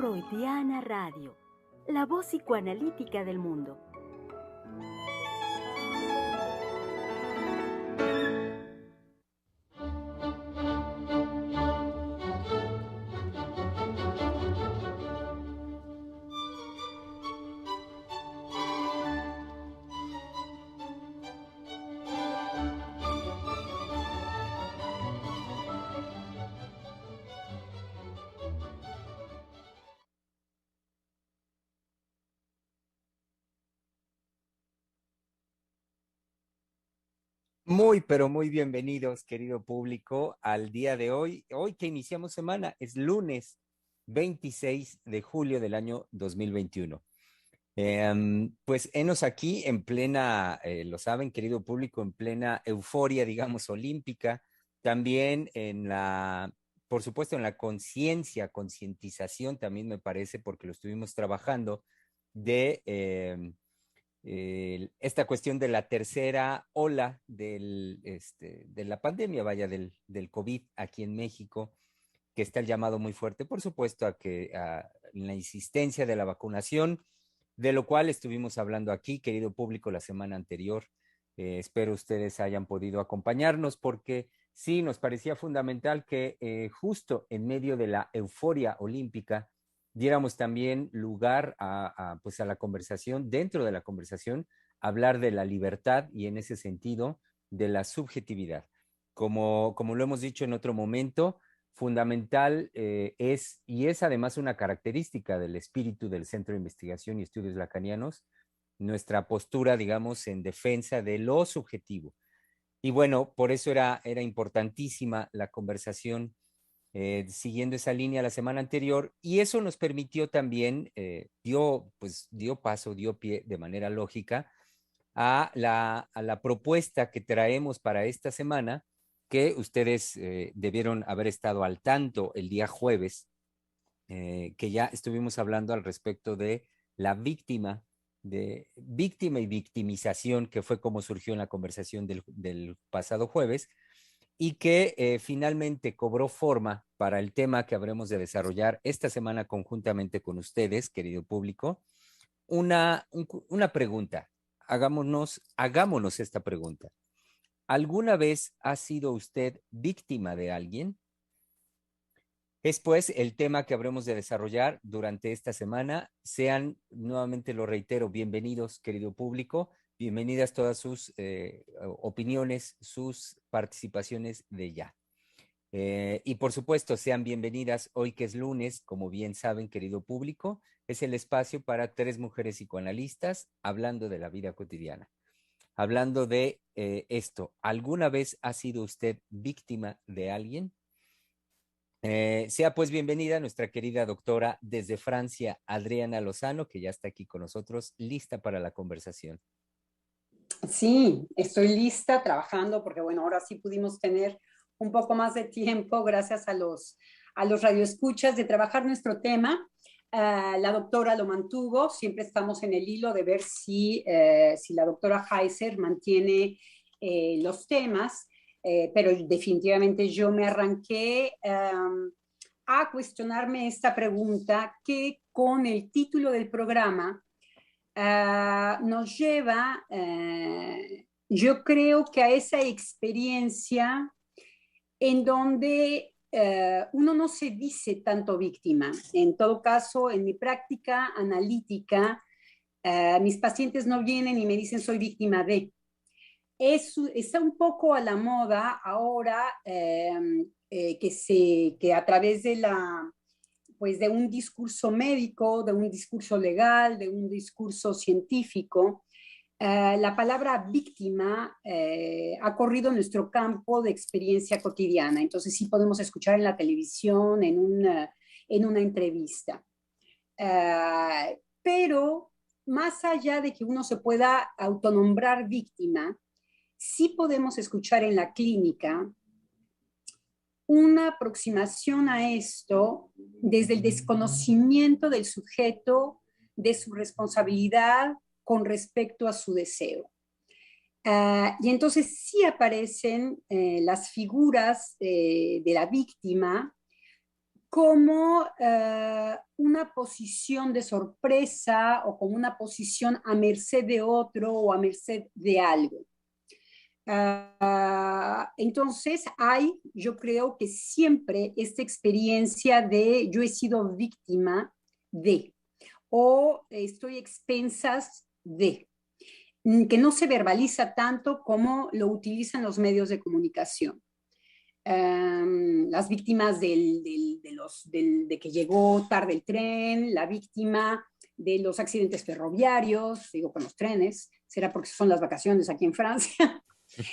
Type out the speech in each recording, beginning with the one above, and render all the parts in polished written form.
Freudiana Radio, la voz psicoanalítica del mundo. Muy, pero muy bienvenidos, querido público, al día de hoy. Hoy que iniciamos semana, es lunes 26 de julio del año 2021. Pues enos aquí en plena, lo saben, querido público, en plena euforia, digamos, olímpica, también por supuesto, en la concientización, también me parece, porque lo estuvimos trabajando, de esta cuestión de la tercera ola de la pandemia, vaya, del COVID aquí en México, que está el llamado muy fuerte, por supuesto, a la insistencia de la vacunación, de lo cual estuvimos hablando aquí, querido público, la semana anterior. Espero ustedes hayan podido acompañarnos porque sí, nos parecía fundamental que justo en medio de la euforia olímpica diéramos también lugar pues a la conversación, dentro de la conversación, hablar de la libertad y en ese sentido de la subjetividad. Como lo hemos dicho en otro momento, fundamental y es además una característica del espíritu del Centro de Investigación y Estudios Lacanianos, nuestra postura, digamos, en defensa de lo subjetivo. Y bueno, por eso era importantísima la conversación siguiendo esa línea la semana anterior, y eso nos permitió también, dio paso, dio pie de manera lógica a la propuesta que traemos para esta semana, que ustedes debieron haber estado al tanto el día jueves, que ya estuvimos hablando al respecto de la víctima y victimización, que fue como surgió en la conversación del pasado jueves, y que finalmente cobró forma para el tema que habremos de desarrollar esta semana conjuntamente con ustedes, querido público. Una pregunta, hagámonos esta pregunta. ¿Alguna vez ha sido usted víctima de alguien? Es pues el tema que habremos de desarrollar durante esta semana. Sean, nuevamente lo reitero, bienvenidos, querido público, bienvenidas todas sus opiniones, sus participaciones de ya. Y por supuesto, sean bienvenidas hoy que es lunes, como bien saben, querido público, es el espacio para tres mujeres psicoanalistas hablando de la vida cotidiana, hablando de esto. ¿Alguna vez ha sido usted víctima de alguien? Sea pues bienvenida nuestra querida doctora desde Francia, Adriana Lozano, que ya está aquí con nosotros, lista para la conversación. Sí, estoy lista trabajando porque bueno, ahora sí pudimos tener un poco más de tiempo gracias a los radioescuchas de trabajar nuestro tema. La doctora lo mantuvo, siempre estamos en el hilo de ver si la doctora Heiser mantiene los temas, pero definitivamente yo me arranqué a cuestionarme esta pregunta que con el título del programa nos lleva, yo creo que a esa experiencia en donde uno no se dice tanto víctima. En todo caso, en mi práctica analítica, mis pacientes no vienen y me dicen soy víctima de. Está un poco a la moda ahora que a través de pues de un discurso médico, de un discurso legal, de un discurso científico, la palabra víctima ha corrido nuestro campo de experiencia cotidiana. Entonces sí podemos escuchar en la televisión, en una entrevista. Pero más allá de que uno se pueda autonombrar víctima, sí podemos escuchar en la clínica una aproximación a esto desde el desconocimiento del sujeto, de su responsabilidad con respecto a su deseo. Y entonces sí aparecen las figuras de la víctima como una posición de sorpresa o como una posición a merced de otro o a merced de algo. Entonces yo creo que siempre esta experiencia de yo he sido víctima de, o estoy expensas de, que no se verbaliza tanto como lo utilizan los medios de comunicación. Las víctimas de que llegó tarde el tren, la víctima de los accidentes ferroviarios, digo con los trenes, será porque son las vacaciones aquí en Francia,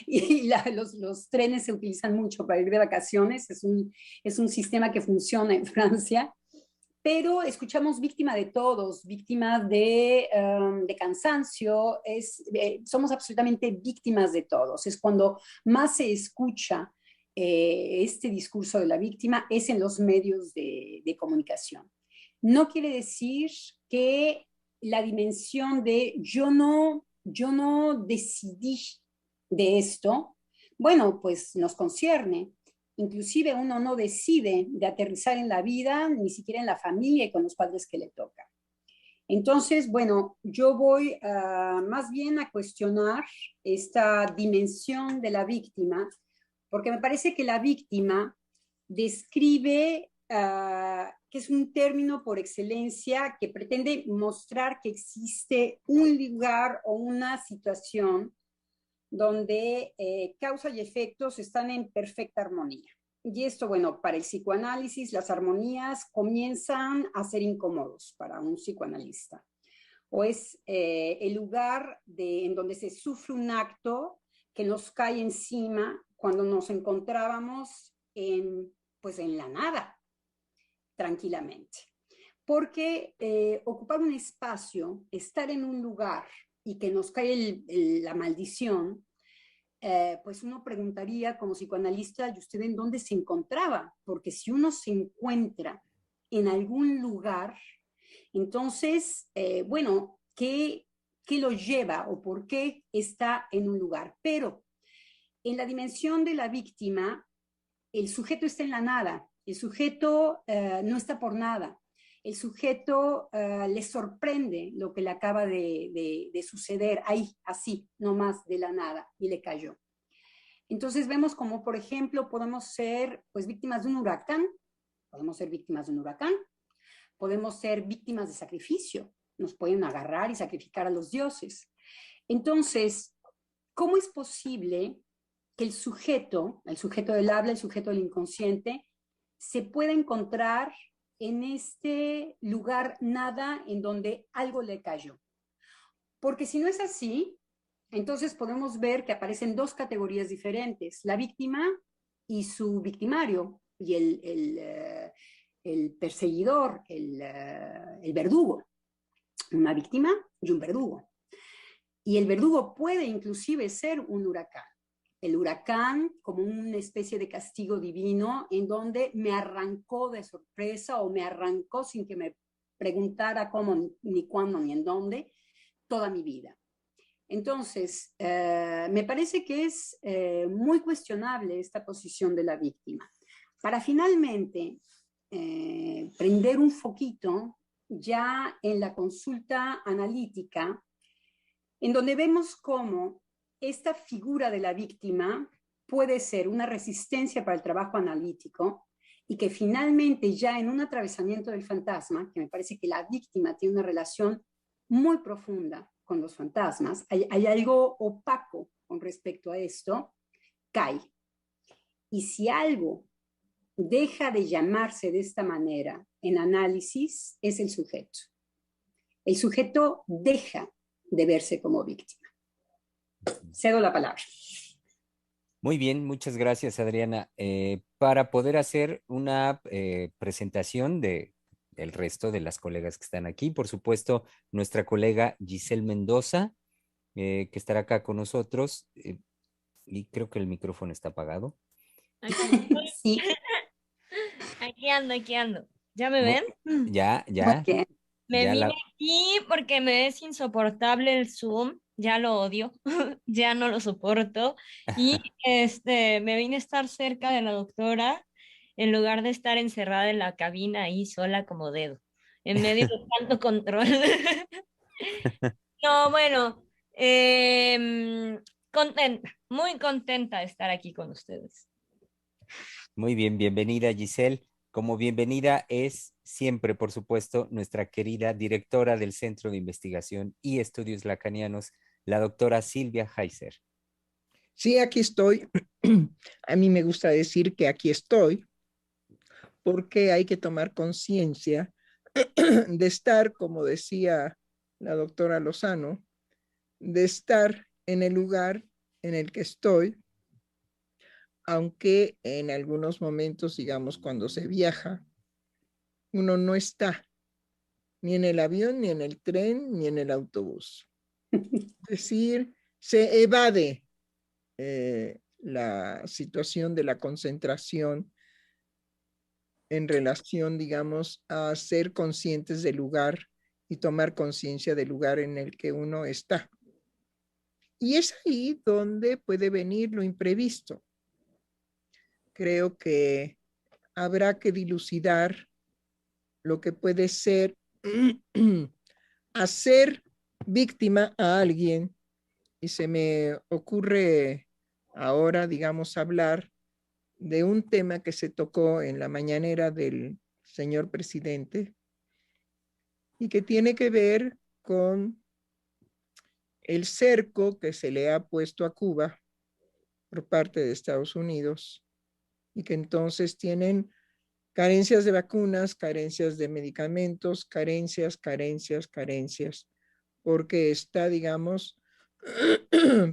y los trenes se utilizan mucho para ir de vacaciones, es un sistema que funciona en Francia, pero escuchamos víctima de todos, víctima de cansancio, somos absolutamente víctimas de todos, es cuando más se escucha este discurso de la víctima es en los medios de comunicación. No quiere decir que la dimensión de yo no decidí de esto, bueno, pues nos concierne. Inclusive uno no decide de aterrizar en la vida, ni siquiera en la familia y con los padres que le tocan. Entonces, bueno, yo voy más bien a cuestionar esta dimensión de la víctima, porque me parece que la víctima describe, que es un término por excelencia que pretende mostrar que existe un lugar o una situación donde causa y efectos están en perfecta armonía. Y esto, bueno, para el psicoanálisis, las armonías comienzan a ser incómodos para un psicoanalista. O es el lugar en donde se sufre un acto que nos cae encima cuando nos encontrábamos pues en la nada, tranquilamente. Porque ocupar un espacio, estar en un lugar y que nos cae la maldición, pues uno preguntaría como psicoanalista, ¿y usted en dónde se encontraba? Porque si uno se encuentra en algún lugar, entonces, bueno, ¿qué lo lleva o por qué está en un lugar? Pero en la dimensión de la víctima, el sujeto está en la nada, el sujeto no está por nada. El sujeto le sorprende lo que le acaba de suceder ahí, así, nomás de la nada, y le cayó. Entonces vemos como, por ejemplo, podemos ser pues, víctimas de un huracán, podemos ser víctimas de un huracán, podemos ser víctimas de sacrificio, nos pueden agarrar y sacrificar a los dioses. Entonces, ¿cómo es posible que el sujeto del habla, el sujeto del inconsciente, se pueda encontrar en este lugar nada en donde algo le cayó? Porque si no es así, entonces podemos ver que aparecen dos categorías diferentes, la víctima y su victimario, y el perseguidor, el verdugo, una víctima y un verdugo. Y el verdugo puede inclusive ser un huracán. El huracán como una especie de castigo divino en donde me arrancó de sorpresa o me arrancó sin que me preguntara cómo, ni cuándo, ni en dónde, toda mi vida. Entonces, me parece que es muy cuestionable esta posición de la víctima. Para finalmente prender un foquito ya en la consulta analítica, en donde vemos cómo esta figura de la víctima puede ser una resistencia para el trabajo analítico y que finalmente ya en un atravesamiento del fantasma, que me parece que la víctima tiene una relación muy profunda con los fantasmas, hay algo opaco con respecto a esto, cae. Y si algo deja de llamarse de esta manera en análisis, es el sujeto. El sujeto deja de verse como víctima. Cedo la palabra. Muy bien, muchas gracias, Adriana. Para poder hacer una presentación del resto de las colegas que están aquí, por supuesto, nuestra colega Giselle Mendoza, que estará acá con nosotros, y creo que el micrófono está apagado. Aquí, sí. Aquí ando. ¿Ya me ven? Ya. Okay. Me ya vine la... aquí porque me es insoportable el Zoom, ya lo odio, ya no lo soporto. Y me vine a estar cerca de la doctora, en lugar de estar encerrada en la cabina ahí sola como dedo, en medio de tanto control. No, bueno, contenta, muy contenta de estar aquí con ustedes. Muy bien, bienvenida Giselle. Como bienvenida es siempre, por supuesto, nuestra querida directora del Centro de Investigación y Estudios Lacanianos, la doctora Silvia Heiser. Sí, aquí estoy. A mí me gusta decir que aquí estoy porque hay que tomar conciencia de estar, como decía la doctora Lozano, de estar en el lugar en el que estoy, aunque en algunos momentos, digamos, cuando se viaja, uno no está ni en el avión, ni en el tren, ni en el autobús. Es decir, se evade la situación de la concentración en relación, digamos, a ser conscientes del lugar y tomar conciencia del lugar en el que uno está. Y es ahí donde puede venir lo imprevisto. Creo que habrá que dilucidar lo que puede ser hacer víctima a alguien. Y se me ocurre ahora, digamos, hablar de un tema que se tocó en la mañanera del señor presidente y que tiene que ver con el cerco que se le ha puesto a Cuba por parte de Estados Unidos y que entonces tienen carencias de vacunas, carencias de medicamentos, carencias, porque está, digamos,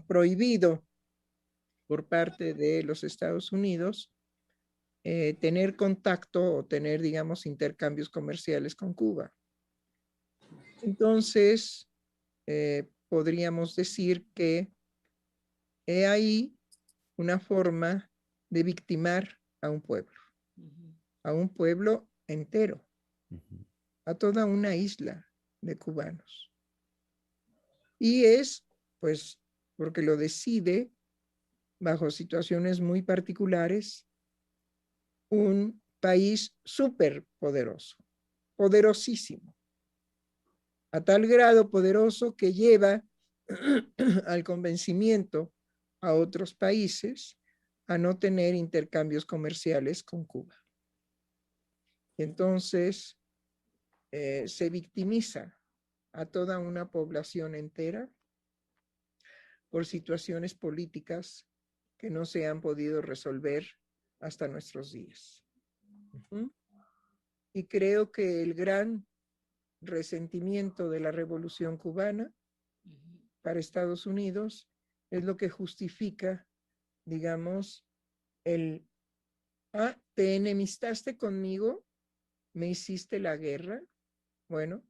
prohibido por parte de los Estados Unidos tener contacto o tener, digamos, intercambios comerciales con Cuba. Entonces, podríamos decir que he ahí una forma de victimar a un pueblo entero, a toda una isla de cubanos. Y es, pues, porque lo decide bajo situaciones muy particulares un país súper poderoso, poderosísimo, a tal grado poderoso que lleva al convencimiento a otros países a no tener intercambios comerciales con Cuba. Entonces, se victimiza a toda una población entera por situaciones políticas que no se han podido resolver hasta nuestros días. Y creo que el gran resentimiento de la Revolución Cubana para Estados Unidos es lo que justifica, digamos, te enemistaste conmigo, me hiciste la guerra, bueno,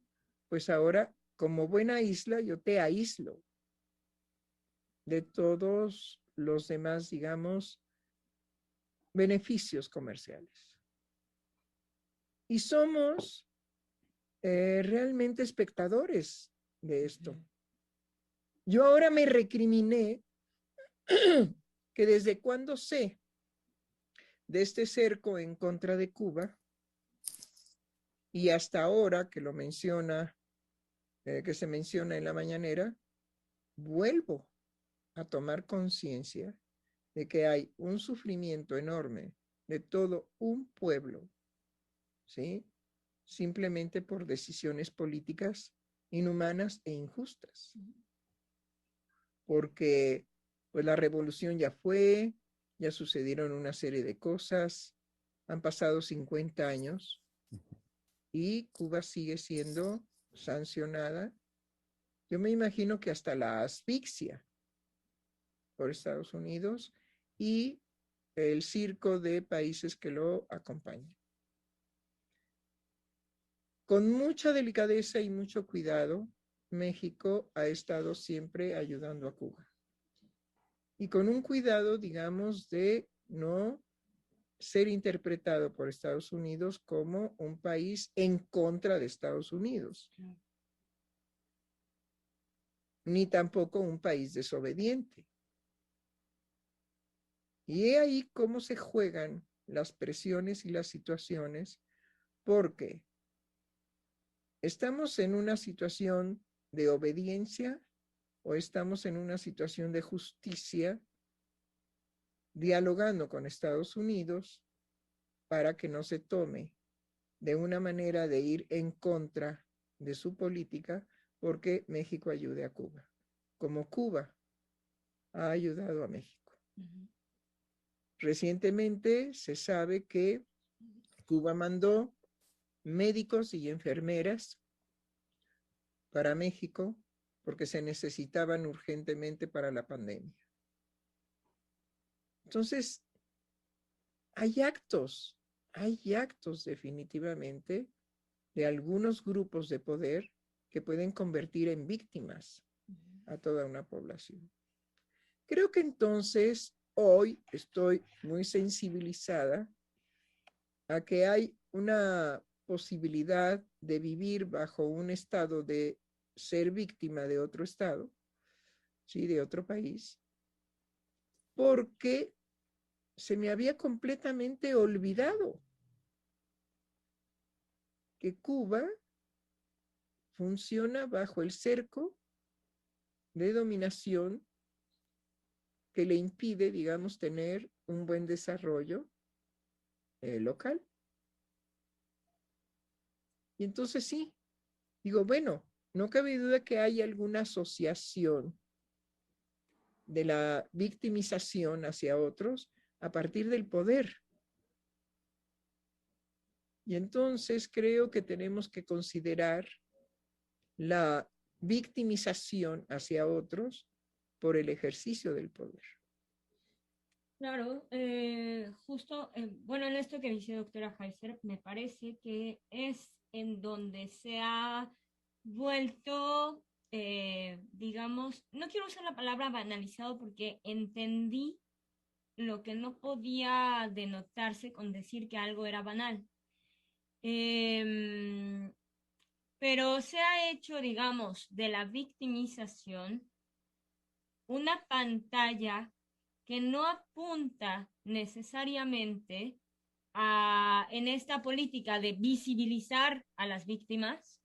pues ahora como buena isla yo te aíslo de todos los demás, digamos, beneficios comerciales. Y somos realmente espectadores de esto. Yo ahora me recriminé que desde cuando sé de este cerco en contra de Cuba y hasta ahora que lo menciona, que se menciona en la mañanera, vuelvo a tomar conciencia de que hay un sufrimiento enorme de todo un pueblo, ¿sí? Simplemente por decisiones políticas inhumanas e injustas. Porque pues la revolución ya fue, ya sucedieron una serie de cosas, han pasado 50 años y Cuba sigue siendo sancionada. Yo me imagino que hasta la asfixia por Estados Unidos y el circo de países que lo acompañan. Con mucha delicadeza y mucho cuidado, México ha estado siempre ayudando a Cuba. Y con un cuidado, digamos, de no ser interpretado por Estados Unidos como un país en contra de Estados Unidos, ni tampoco un país desobediente. Y he ahí cómo se juegan las presiones y las situaciones, porque estamos en una situación de obediencia o estamos en una situación de justicia, dialogando con Estados Unidos para que no se tome de una manera de ir en contra de su política, porque México ayude a Cuba, como Cuba ha ayudado a México. Recientemente se sabe que Cuba mandó médicos y enfermeras para México porque se necesitaban urgentemente para la pandemia. Entonces, hay actos definitivamente de algunos grupos de poder que pueden convertir en víctimas a toda una población. Creo que entonces hoy estoy muy sensibilizada a que hay una posibilidad de vivir bajo un estado de ser víctima de otro estado, ¿sí? De otro país, porque se me había completamente olvidado que Cuba funciona bajo el cerco de dominación que le impide, digamos, tener un buen desarrollo local. Y entonces sí, digo, bueno, no cabe duda que hay alguna asociación de la victimización hacia otros a partir del poder. Y entonces creo que tenemos que considerar la victimización hacia otros por el ejercicio del poder. Claro, justo, bueno, en esto que dice doctora Heiser, me parece que es en donde se ha vuelto, digamos, no quiero usar la palabra banalizado porque entendí lo que no podía denotarse con decir que algo era banal. Pero se ha hecho, digamos, de la victimización una pantalla que no apunta necesariamente en esta política de visibilizar a las víctimas,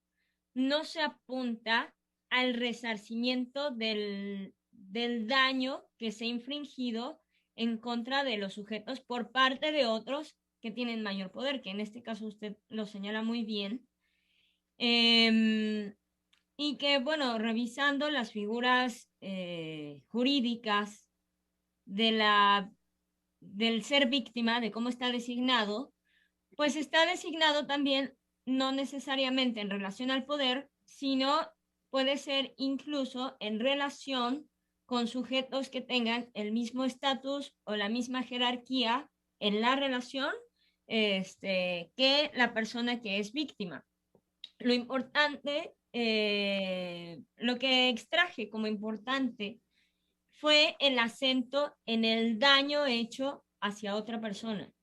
no se apunta al resarcimiento del daño que se ha infringido en contra de los sujetos por parte de otros que tienen mayor poder, que en este caso usted lo señala muy bien. Y que, bueno, revisando las figuras jurídicas del ser víctima, de cómo está designado, pues está designado también no necesariamente en relación al poder, sino puede ser incluso en relación con sujetos que tengan el mismo estatus o la misma jerarquía en la relación que la persona que es víctima. Lo importante, lo que extraje como importante fue el acento en el daño hecho hacia otra persona,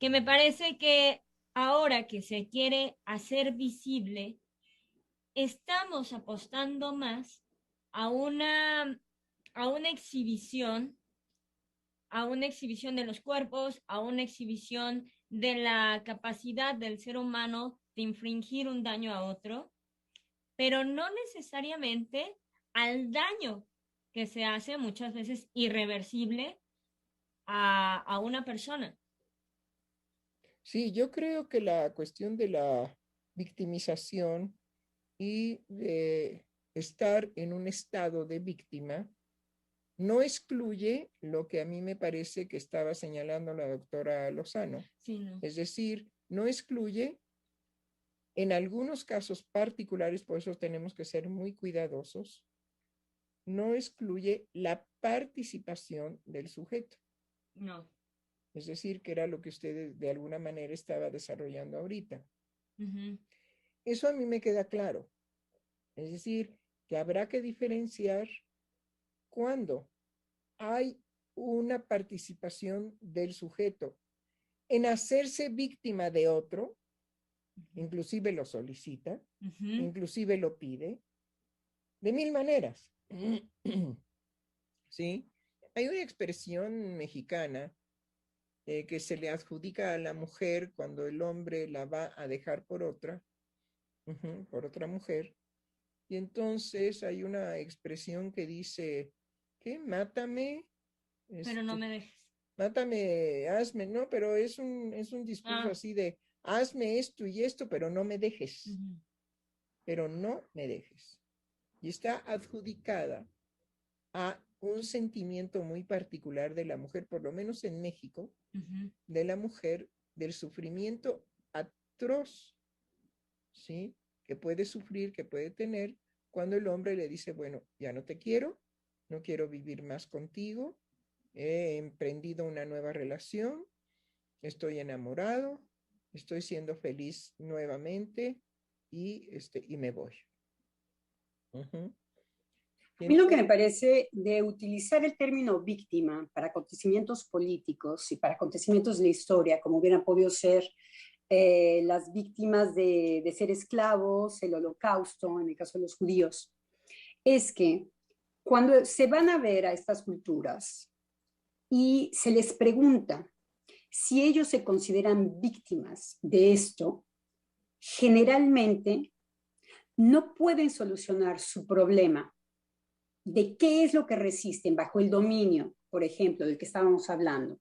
que me parece que ahora que se quiere hacer visible, estamos apostando más a a una exhibición de los cuerpos, a una exhibición de la capacidad del ser humano de infringir un daño a otro, pero no necesariamente al daño que se hace muchas veces irreversible a una persona. Sí, yo creo que la cuestión de la victimización y de estar en un estado de víctima no excluye lo que a mí me parece que estaba señalando la doctora Lozano. Sí, no. Es decir, no excluye en algunos casos particulares, por eso tenemos que ser muy cuidadosos, no excluye la participación del sujeto. No. Es decir, que era lo que usted de alguna manera estaba desarrollando ahorita. Uh-huh. Eso a mí me queda claro. Es decir, que habrá que diferenciar cuando hay una participación del sujeto en hacerse víctima de otro, inclusive lo solicita, Uh-huh. inclusive lo pide, de mil maneras. ¿Sí? Hay una expresión mexicana que se le adjudica a la mujer cuando el hombre la va a dejar por otra, por otra mujer. Y entonces hay una expresión que dice, ¿qué? Mátame. Pero no me dejes. Mátame, hazme, no, pero es un discurso así de, hazme esto y esto, pero no me dejes. Pero no me dejes. Y está adjudicada a un sentimiento muy particular de la mujer, por lo menos en México, de la mujer, del sufrimiento atroz, ¿sí? Que puede sufrir, que puede tener, cuando el hombre le dice, bueno, ya no te quiero, no quiero vivir más contigo, he emprendido una nueva relación, estoy enamorado, estoy siendo feliz nuevamente y me voy. A mí lo que me parece de utilizar el término víctima para acontecimientos políticos y para acontecimientos de la historia, como hubieran podido ser las víctimas de ser esclavos, el holocausto, en el caso de los judíos, es que cuando se van a ver a estas culturas y se les pregunta si ellos se consideran víctimas de esto, generalmente no pueden solucionar su problema de qué es lo que resisten bajo el dominio, por ejemplo, del que estábamos hablando,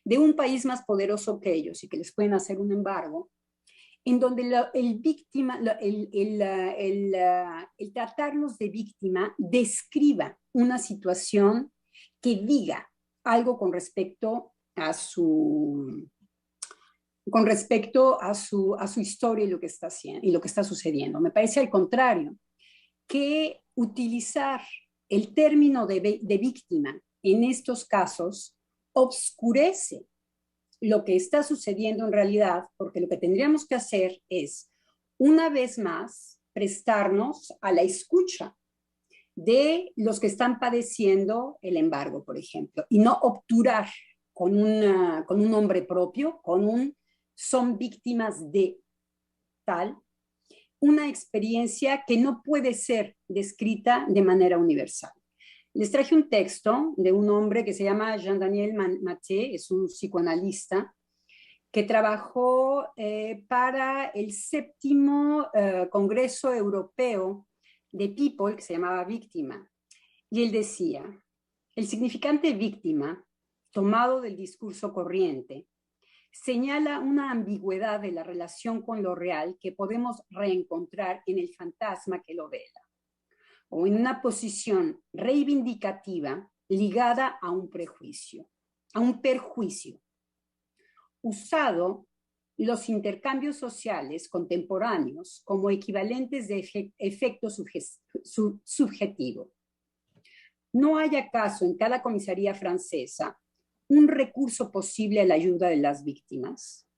de un país más poderoso que ellos y que les pueden hacer un embargo, en donde el tratarlos de víctima describa una situación que diga algo con respecto a su historia y lo que está haciendo y lo que está sucediendo. Me parece al contrario, que utilizar el término de víctima en estos casos obscurece lo que está sucediendo en realidad, porque lo que tendríamos que hacer es, una vez más, prestarnos a la escucha de los que están padeciendo el embargo, por ejemplo, y no obturar con un nombre propio, son víctimas de tal, una experiencia que no puede ser descrita de manera universal. Les traje un texto de un hombre que se llama Jean-Daniel Mathé, es un psicoanalista que trabajó para el 7º Congreso Europeo de People, que se llamaba Víctima. Y él decía, el significante víctima, tomado del discurso corriente, señala una ambigüedad de la relación con lo real que podemos reencontrar en el fantasma que lo vela, o en una posición reivindicativa ligada a un prejuicio, usado los intercambios sociales contemporáneos como equivalentes de efecto subjetivo. No hay acaso en cada comisaría francesa un recurso posible a la ayuda de las víctimas.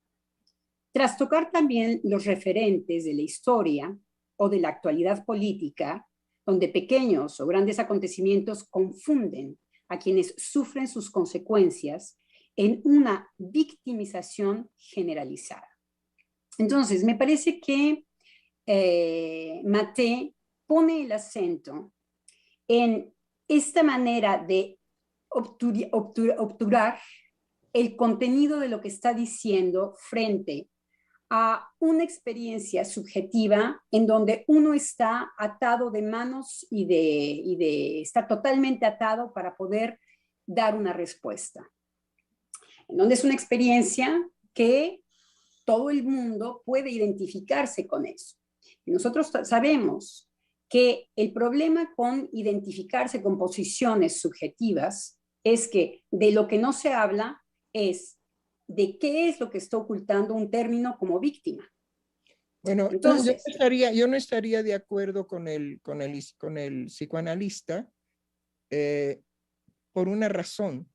Tras tocar también los referentes de la historia o de la actualidad política, donde pequeños o grandes acontecimientos confunden a quienes sufren sus consecuencias en una victimización generalizada. Entonces, me parece que Mathé pone el acento en esta manera de obturar el contenido de lo que está diciendo frente a una experiencia subjetiva en donde uno está atado de manos está totalmente atado para poder dar una respuesta. En donde es una experiencia que todo el mundo puede identificarse con eso. Y nosotros sabemos que el problema con identificarse con posiciones subjetivas es que de lo que no se habla es de qué es lo que está ocultando un término como víctima. Bueno, entonces, yo no estaría de acuerdo con el psicoanalista por una razón,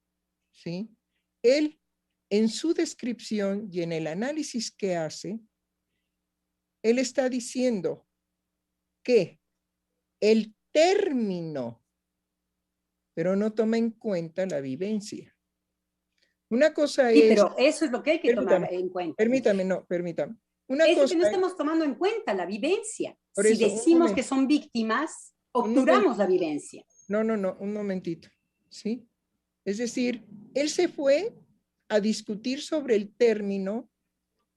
¿sí? Él, en su descripción y en el análisis que hace, él está diciendo que el término, pero no toma en cuenta la vivencia. Una cosa sí, es... pero eso es lo que hay que tomar en cuenta. Permítame. Una es cosa que no estamos tomando en cuenta la vivencia. Por si eso, decimos que son víctimas, obturamos la vivencia. No, un momentito, ¿sí? Es decir, él se fue a discutir sobre el término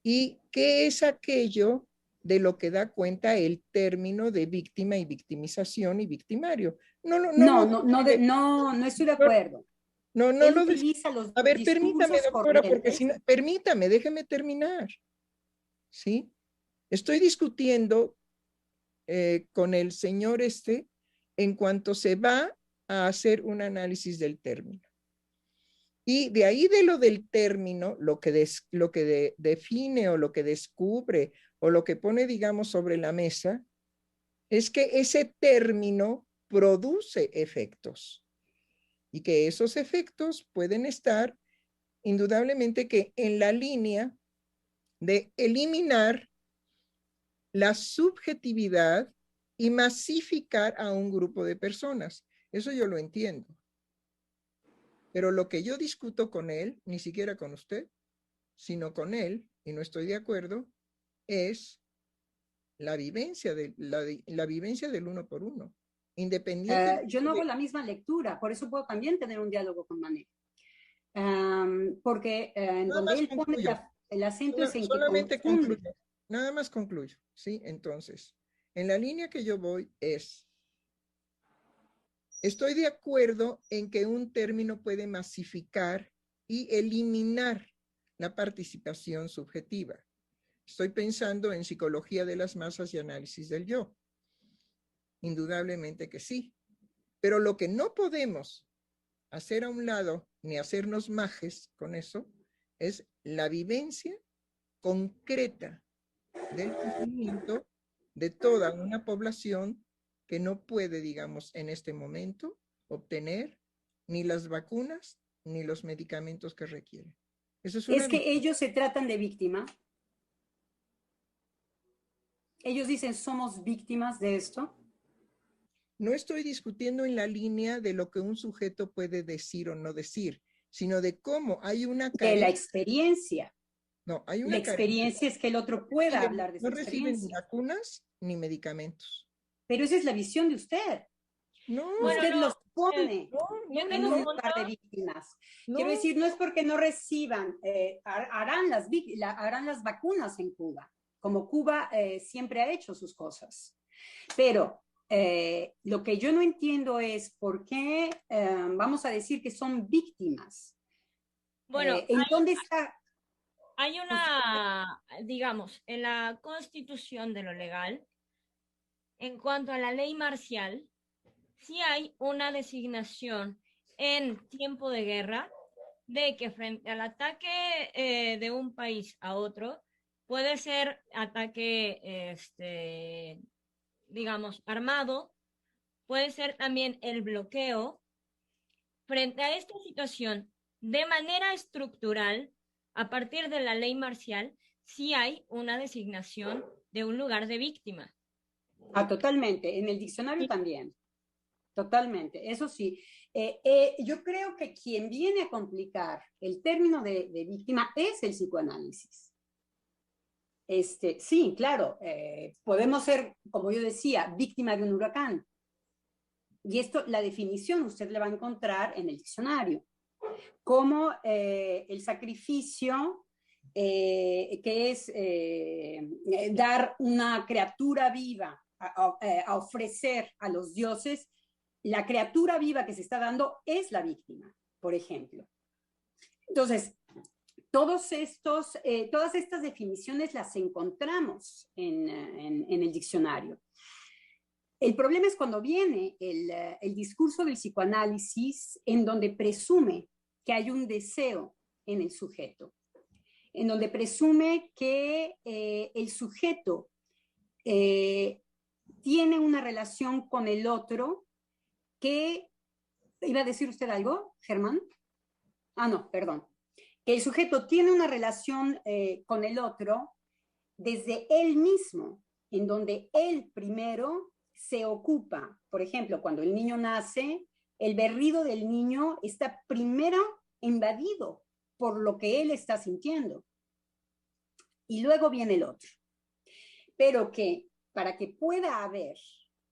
y qué es aquello de lo que da cuenta el término de víctima y victimización y victimario. No estoy de acuerdo. No Él lo utiliza los A ver, permítame, discursos doctora, porque corrientes. permítame, déjeme terminar. ¿Sí? Estoy discutiendo con el señor en cuanto se va a hacer un análisis del término. Y de ahí de lo del término, lo que define o lo que descubre o lo que pone, digamos, sobre la mesa, es que ese término produce efectos y que esos efectos pueden estar indudablemente que en la línea de eliminar la subjetividad y masificar a un grupo de personas. Eso yo lo entiendo. Pero lo que yo discuto con él, ni siquiera con usted, sino con él, y no estoy de acuerdo, es la vivencia, la vivencia del uno por uno. Independiente. Yo no hago la misma lectura, por eso puedo también tener un diálogo con Manet. Porque en donde él pone el acento es en solamente que confunde. concluyo. Nada más concluyo, ¿sí? Entonces, en la línea que yo voy estoy de acuerdo en que un término puede masificar y eliminar la participación subjetiva. Estoy pensando en psicología de las masas y análisis del yo. Indudablemente que sí. Pero lo que no podemos hacer a un lado, ni hacernos majes con eso, es la vivencia concreta del sufrimiento de toda una población que no puede, digamos, en este momento obtener ni las vacunas ni los medicamentos que requieren. Eso es que ellos se tratan de víctima. Ellos dicen, somos víctimas de esto. No estoy discutiendo en la línea de lo que un sujeto puede decir o no decir, sino de cómo hay una carencia. De la experiencia. No, hay una la experiencia es que el otro pueda hablar de su experiencia. No reciben ni vacunas ni medicamentos. Pero esa es la visión de usted. No. Usted los pone en un punto lugar de víctimas. Quiero decir, no es porque no reciban, harán las vacunas en Cuba, como Cuba siempre ha hecho sus cosas. Pero lo que yo no entiendo es por qué vamos a decir que son víctimas. Bueno, ¿en dónde está? Hay una, digamos, en la Constitución de lo legal, en cuanto a la ley marcial, sí hay una designación en tiempo de guerra de que frente al ataque de un país a otro, puede ser ataque, digamos, armado, puede ser también el bloqueo. Frente a esta situación, de manera estructural, a partir de la ley marcial, sí hay una designación de un lugar de víctima. Totalmente. En el diccionario también. Totalmente. Eso sí. Yo creo que quien viene a complicar el término de víctima es el psicoanálisis. Sí, claro. Podemos ser, como yo decía, víctima de un huracán. Y esto, la definición usted la va a encontrar en el diccionario. Como el sacrificio, que es dar una criatura viva a ofrecer a los dioses, la criatura viva que se está dando es la víctima, por ejemplo. Entonces, todas estas definiciones las encontramos en el diccionario. El problema es cuando viene el discurso del psicoanálisis en donde presume que hay un deseo en el sujeto, en donde presume que el sujeto tiene una relación con el otro que... ¿Iba a decir usted algo, Germán? No, perdón. Que el sujeto tiene una relación con el otro desde él mismo, en donde él primero se ocupa. Por ejemplo, cuando el niño nace, el berrido del niño está primero invadido por lo que él está sintiendo. Y luego viene el otro. Pero que para que pueda haber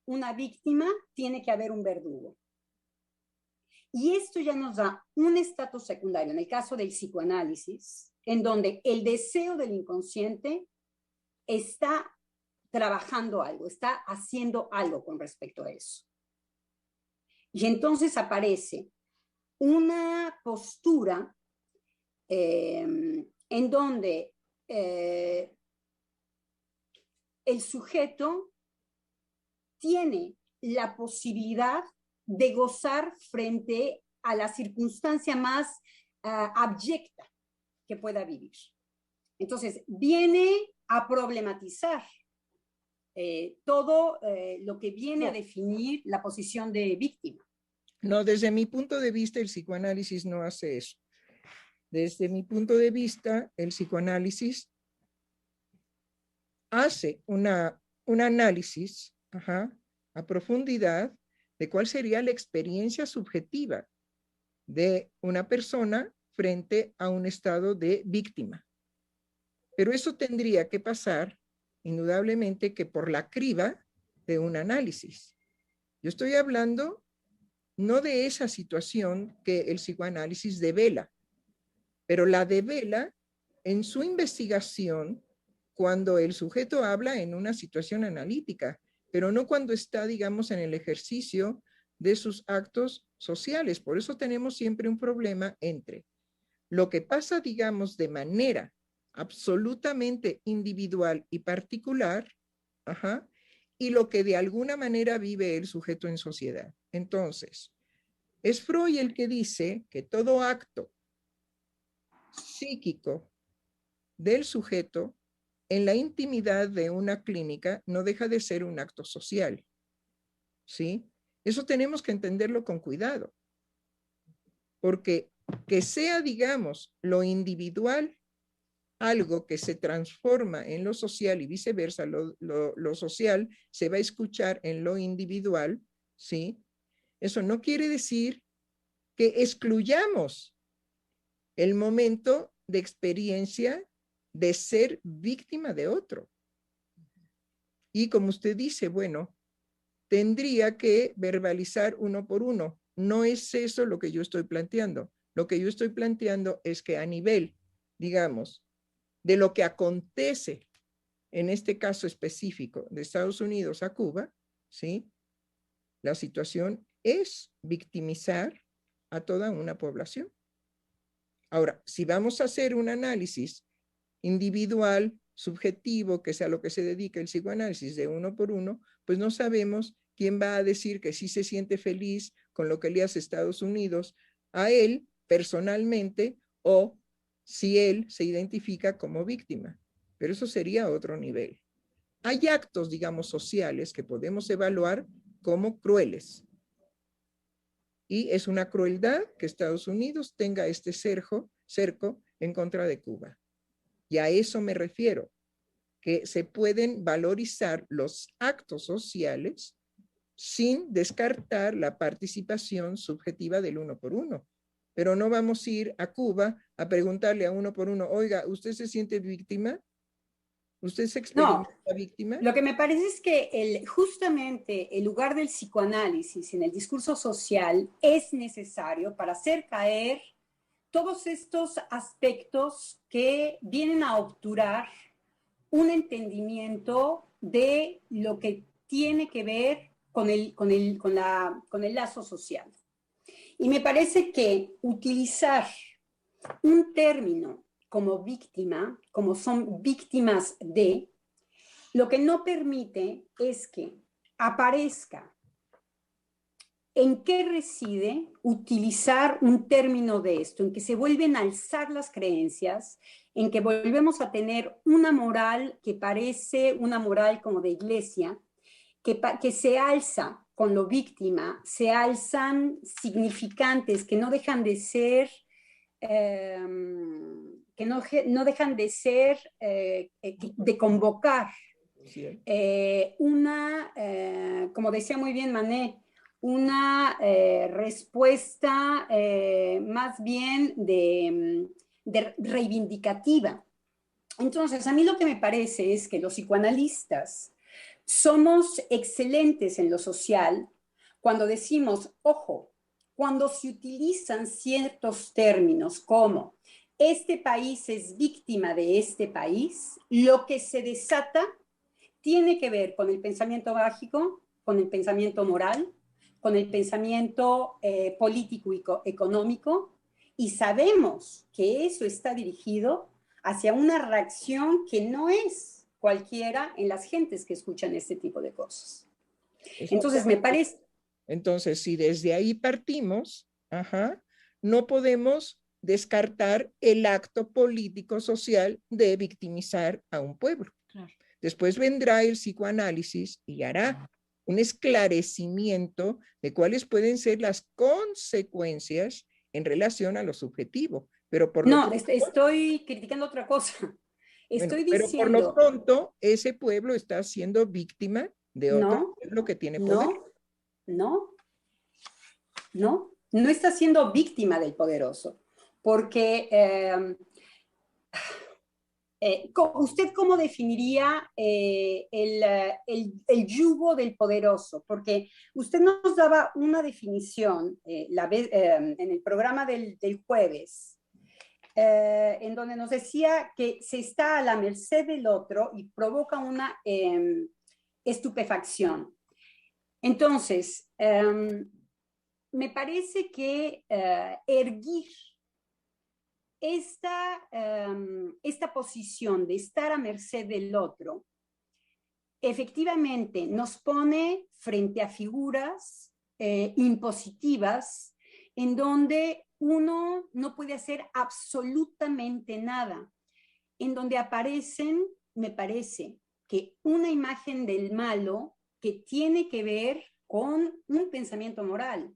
una víctima, tiene que haber un verdugo. Y esto ya nos da un estatus secundario, en el caso del psicoanálisis, en donde el deseo del inconsciente está trabajando algo, está haciendo algo con respecto a eso. Y entonces aparece una postura en donde el sujeto tiene la posibilidad de gozar frente a la circunstancia más abyecta que pueda vivir. Entonces, viene a problematizar todo lo que viene a definir la posición de víctima. No, desde mi punto de vista, el psicoanálisis no hace eso. Desde mi punto de vista, el psicoanálisis hace un análisis a profundidad de cuál sería la experiencia subjetiva de una persona frente a un estado de víctima. Pero eso tendría que pasar, indudablemente, que por la criba de un análisis. Yo estoy hablando no de esa situación que el psicoanálisis devela, pero la devela en su investigación cuando el sujeto habla en una situación analítica, pero no cuando está, digamos, en el ejercicio de sus actos sociales. Por eso tenemos siempre un problema entre lo que pasa, digamos, de manera absolutamente individual y particular, y lo que de alguna manera vive el sujeto en sociedad. Entonces, es Freud el que dice que todo acto psíquico del sujeto en la intimidad de una clínica no deja de ser un acto social, ¿sí? Eso tenemos que entenderlo con cuidado, porque que sea, digamos, lo individual algo que se transforma en lo social y viceversa, lo social se va a escuchar en lo individual, ¿sí? Eso no quiere decir que excluyamos el momento de experiencia de ser víctima de otro. Y como usted dice, bueno, tendría que verbalizar uno por uno. No es eso lo que yo estoy planteando. Lo que yo estoy planteando es que a nivel, digamos, de lo que acontece en este caso específico de Estados Unidos a Cuba, ¿sí? La situación es victimizar a toda una población. Ahora, si vamos a hacer un análisis individual, subjetivo, que sea lo que se dedica el psicoanálisis de uno por uno, pues no sabemos quién va a decir que sí se siente feliz con lo que le hace Estados Unidos a él personalmente o si él se identifica como víctima. Pero eso sería otro nivel. Hay actos, digamos, sociales que podemos evaluar como crueles. Y es una crueldad que Estados Unidos tenga este cerco en contra de Cuba. Y a eso me refiero, que se pueden valorizar los actos sociales sin descartar la participación subjetiva del uno por uno. Pero no vamos a ir a Cuba a preguntarle a uno por uno, oiga, ¿usted se siente víctima? ¿Usted se experimenta víctima? Lo que me parece es que justamente el lugar del psicoanálisis en el discurso social es necesario para hacer caer todos estos aspectos que vienen a obturar un entendimiento de lo que tiene que ver con el lazo social. Y me parece que utilizar un término como víctima, como son víctimas de, lo que no permite es que aparezca en qué reside utilizar un término de esto, en que se vuelven a alzar las creencias, en que volvemos a tener una moral que parece una moral como de iglesia, que se alza con lo víctima, se alzan significantes que no dejan de ser, de convocar como decía muy bien Manet, una respuesta más bien de reivindicativa. Entonces, a mí lo que me parece es que los psicoanalistas somos excelentes en lo social cuando decimos, ojo, cuando se utilizan ciertos términos como este país es víctima de este país, lo que se desata tiene que ver con el pensamiento mágico, con el pensamiento moral, con el pensamiento político y económico, y sabemos que eso está dirigido hacia una reacción que no es cualquiera en las gentes que escuchan este tipo de cosas. Entonces, me parece... Entonces, si desde ahí partimos, no podemos descartar el acto político-social de victimizar a un pueblo. Claro. Después vendrá el psicoanálisis y hará un esclarecimiento de cuáles pueden ser las consecuencias en relación a lo subjetivo. Pero por no, estoy criticando otra cosa. Estoy diciendo... Pero por lo pronto, ese pueblo está siendo víctima de otro pueblo que tiene poder. No está siendo víctima del poderoso, porque ¿usted cómo definiría el yugo del poderoso? Porque usted nos daba una definición en el programa del jueves, en donde nos decía que se está a la merced del otro y provoca una estupefacción. Entonces, me parece que erguir esta posición de estar a merced del otro efectivamente nos pone frente a figuras impositivas en donde uno no puede hacer absolutamente nada, en donde aparecen, me parece, que una imagen del malo que tiene que ver con un pensamiento moral.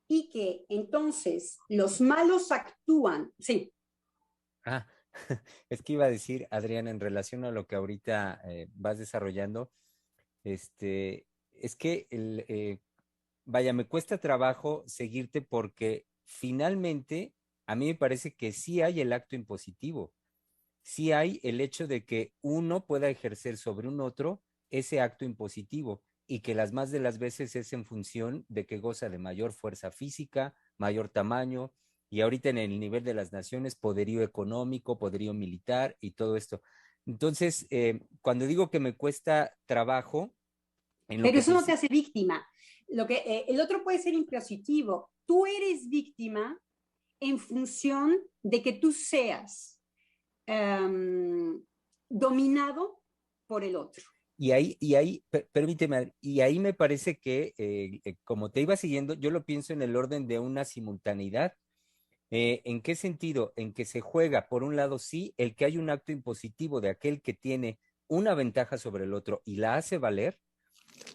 Y que entonces los malos actúan, sí. Es que iba a decir, Adriana, en relación a lo que ahorita vas desarrollando, es que vaya, me cuesta trabajo seguirte porque finalmente a mí me parece que sí hay el acto impositivo, sí hay el hecho de que uno pueda ejercer sobre un otro ese acto impositivo y que las más de las veces es en función de que goza de mayor fuerza física, mayor tamaño, y ahorita en el nivel de las naciones, poderío económico, poderío militar y todo esto. Entonces, cuando digo que me cuesta trabajo... Pero eso no te hace víctima. El otro puede ser impositivo. Tú eres víctima en función de que tú seas dominado por el otro. Permíteme, y ahí me parece que, como te iba siguiendo, yo lo pienso en el orden de una simultaneidad. ¿En qué sentido? En que se juega, por un lado, sí, el que hay un acto impositivo de aquel que tiene una ventaja sobre el otro y la hace valer,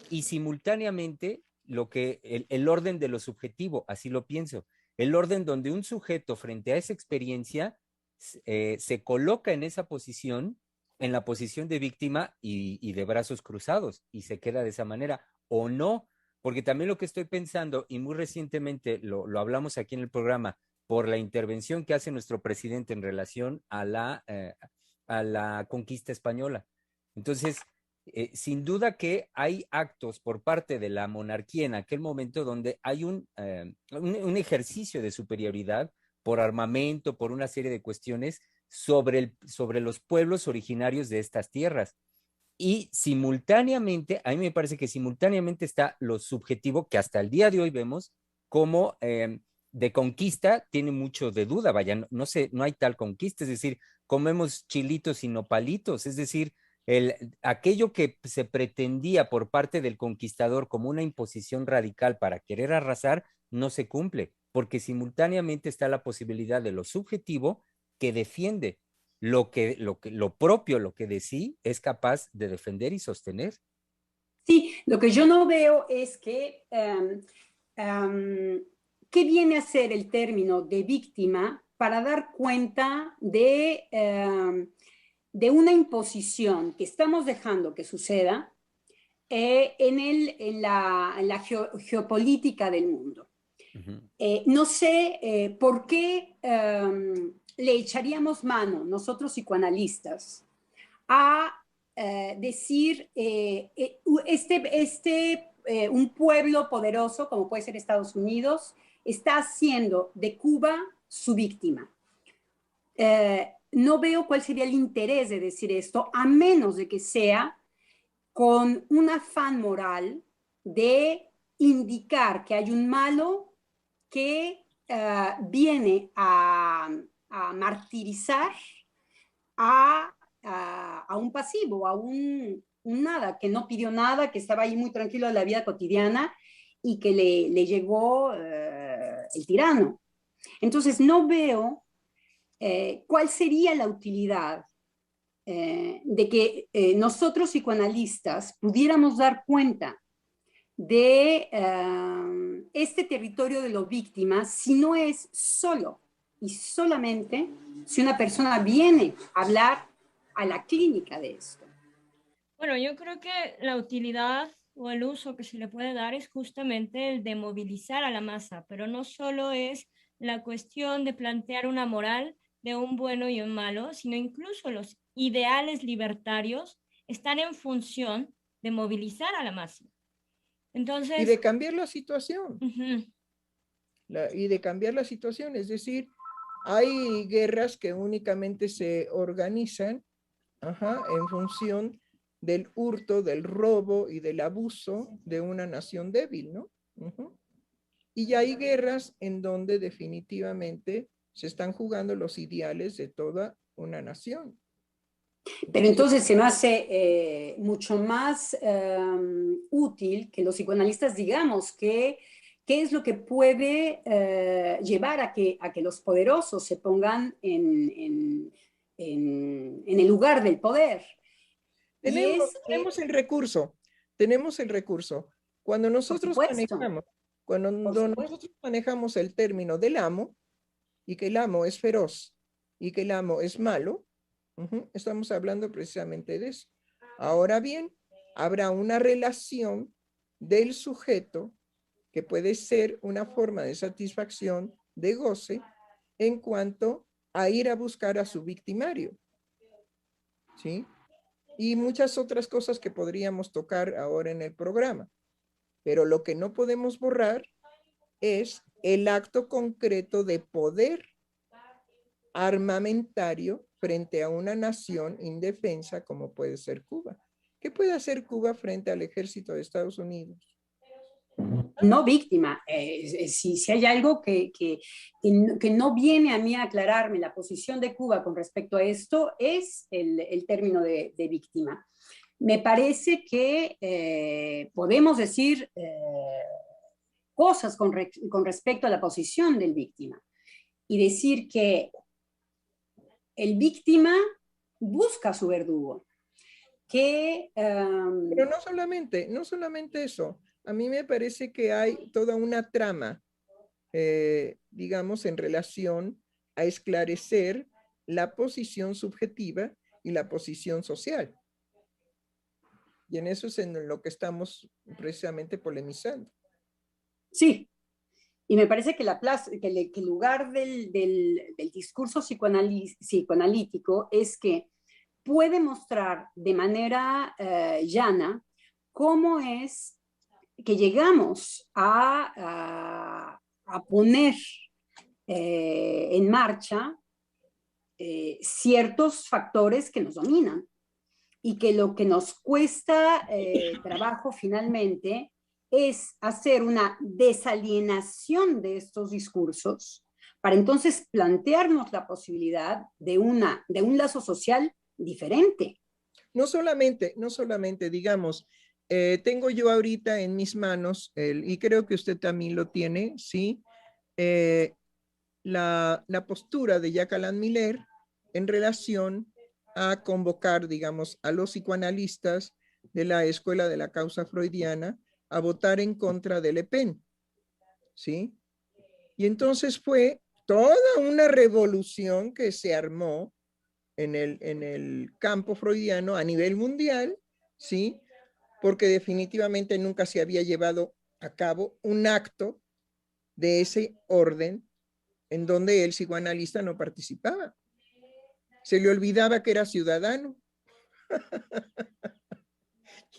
y simultáneamente el orden de lo subjetivo, así lo pienso, el orden donde un sujeto frente a esa experiencia se coloca en esa posición, en la posición de víctima y de brazos cruzados, y se queda de esa manera, o no, porque también lo que estoy pensando, y muy recientemente lo hablamos aquí en el programa, por la intervención que hace nuestro presidente en relación a la conquista española. Entonces, sin duda que hay actos por parte de la monarquía en aquel momento donde hay un ejercicio de superioridad por armamento, por una serie de cuestiones sobre los pueblos originarios de estas tierras. Y simultáneamente, a mí me parece que simultáneamente está lo subjetivo que hasta el día de hoy vemos como de conquista tiene mucho de duda, vaya, no sé, no hay tal conquista, es decir, comemos chilitos y nopalitos, es decir, aquello que se pretendía por parte del conquistador como una imposición radical para querer arrasar, no se cumple, porque simultáneamente está la posibilidad de lo subjetivo que defiende lo propio, lo que de sí es capaz de defender y sostener. Sí, lo que yo no veo es que ¿qué viene a ser el término de víctima para dar cuenta de una imposición que estamos dejando que suceda en la geopolítica del mundo? No sé por qué le echaríamos mano nosotros psicoanalistas a decir este un pueblo poderoso, como puede ser Estados Unidos, está haciendo de Cuba su víctima. No veo cuál sería el interés de decir esto, a menos de que sea con un afán moral de indicar que hay un malo que viene a martirizar a un pasivo, a un nada, que no pidió nada, que estaba ahí muy tranquilo de la vida cotidiana y que le llegó el tirano. Entonces no veo cuál sería la utilidad de que nosotros psicoanalistas pudiéramos dar cuenta de este territorio de las víctimas si no es solo y solamente si una persona viene a hablar a la clínica de esto. Bueno, yo creo que la utilidad o el uso que se le puede dar es justamente el de movilizar a la masa, pero no solo es la cuestión de plantear una moral de un bueno y un malo, sino incluso los ideales libertarios están en función de movilizar a la masa. Entonces, y de cambiar la situación. uh-huh. Y de cambiar la situación, es decir, hay guerras que únicamente se organizan en función del hurto, del robo y del abuso de una nación débil, ¿no? Y ya hay guerras en donde definitivamente se están jugando los ideales de toda una nación. Pero entonces se me hace mucho más útil que los psicoanalistas digamos que qué es lo que puede llevar a que los poderosos se pongan en el lugar del poder. Tenemos el recurso. Cuando nosotros manejamos el término del amo, y que el amo es feroz, y que el amo es malo, estamos hablando precisamente de eso. Ahora bien, habrá una relación del sujeto que puede ser una forma de satisfacción, de goce, en cuanto a ir a buscar a su victimario. ¿Sí? Y muchas otras cosas que podríamos tocar ahora en el programa. Pero lo que no podemos borrar es el acto concreto de poder armamentario frente a una nación indefensa como puede ser Cuba. ¿Qué puede hacer Cuba frente al ejército de Estados Unidos? No víctima. Si hay algo que no viene a mí a aclararme la posición de Cuba con respecto a esto, es el término de víctima. Me parece que podemos decir cosas con respecto a la posición del víctima y decir que el víctima busca a su verdugo. Pero no solamente eso. A mí me parece que hay toda una trama, digamos, en relación a esclarecer la posición subjetiva y la posición social. Y en eso es en lo que estamos precisamente polemizando. Sí, y me parece que el lugar del discurso psicoanalítico es que puede mostrar de manera llana cómo es que llegamos a poner en marcha ciertos factores que nos dominan y que lo que nos cuesta trabajo finalmente es hacer una desalienación de estos discursos para entonces plantearnos la posibilidad de un lazo social diferente. No solamente, digamos, tengo yo ahorita en mis manos, y creo que usted también lo tiene, ¿sí? La postura de Jacques Alain Miller en relación a convocar, digamos, a los psicoanalistas de la escuela de la causa freudiana a votar en contra de Le Pen, ¿sí? Y entonces fue toda una revolución que se armó en el campo freudiano a nivel mundial, ¿sí? Porque definitivamente nunca se había llevado a cabo un acto de ese orden en donde el psicoanalista no participaba. Se le olvidaba que era ciudadano.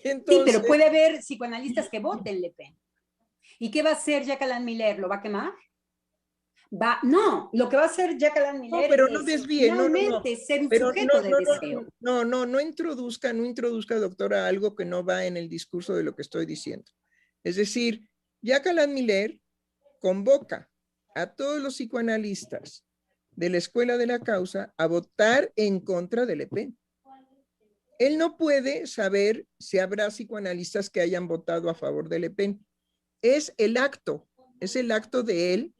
Y Sí, pero entonces, puede haber psicoanalistas que voten Le Pen. ¿Y qué va a hacer Jacques Miller? ¿Lo va a quemar? No, lo que va a hacer Jacques no, Miller pero no es desvíe, no, no, no. finalmente ser un Pero sujeto de deseo. no introduzca, doctora, algo que no va en el discurso de lo que estoy diciendo. Es decir, Jacques Miller convoca a todos los psicoanalistas de la Escuela de la Causa a votar en contra de Le Pen. Él no puede saber si habrá psicoanalistas que hayan votado a favor de Le Pen. Es el acto de él,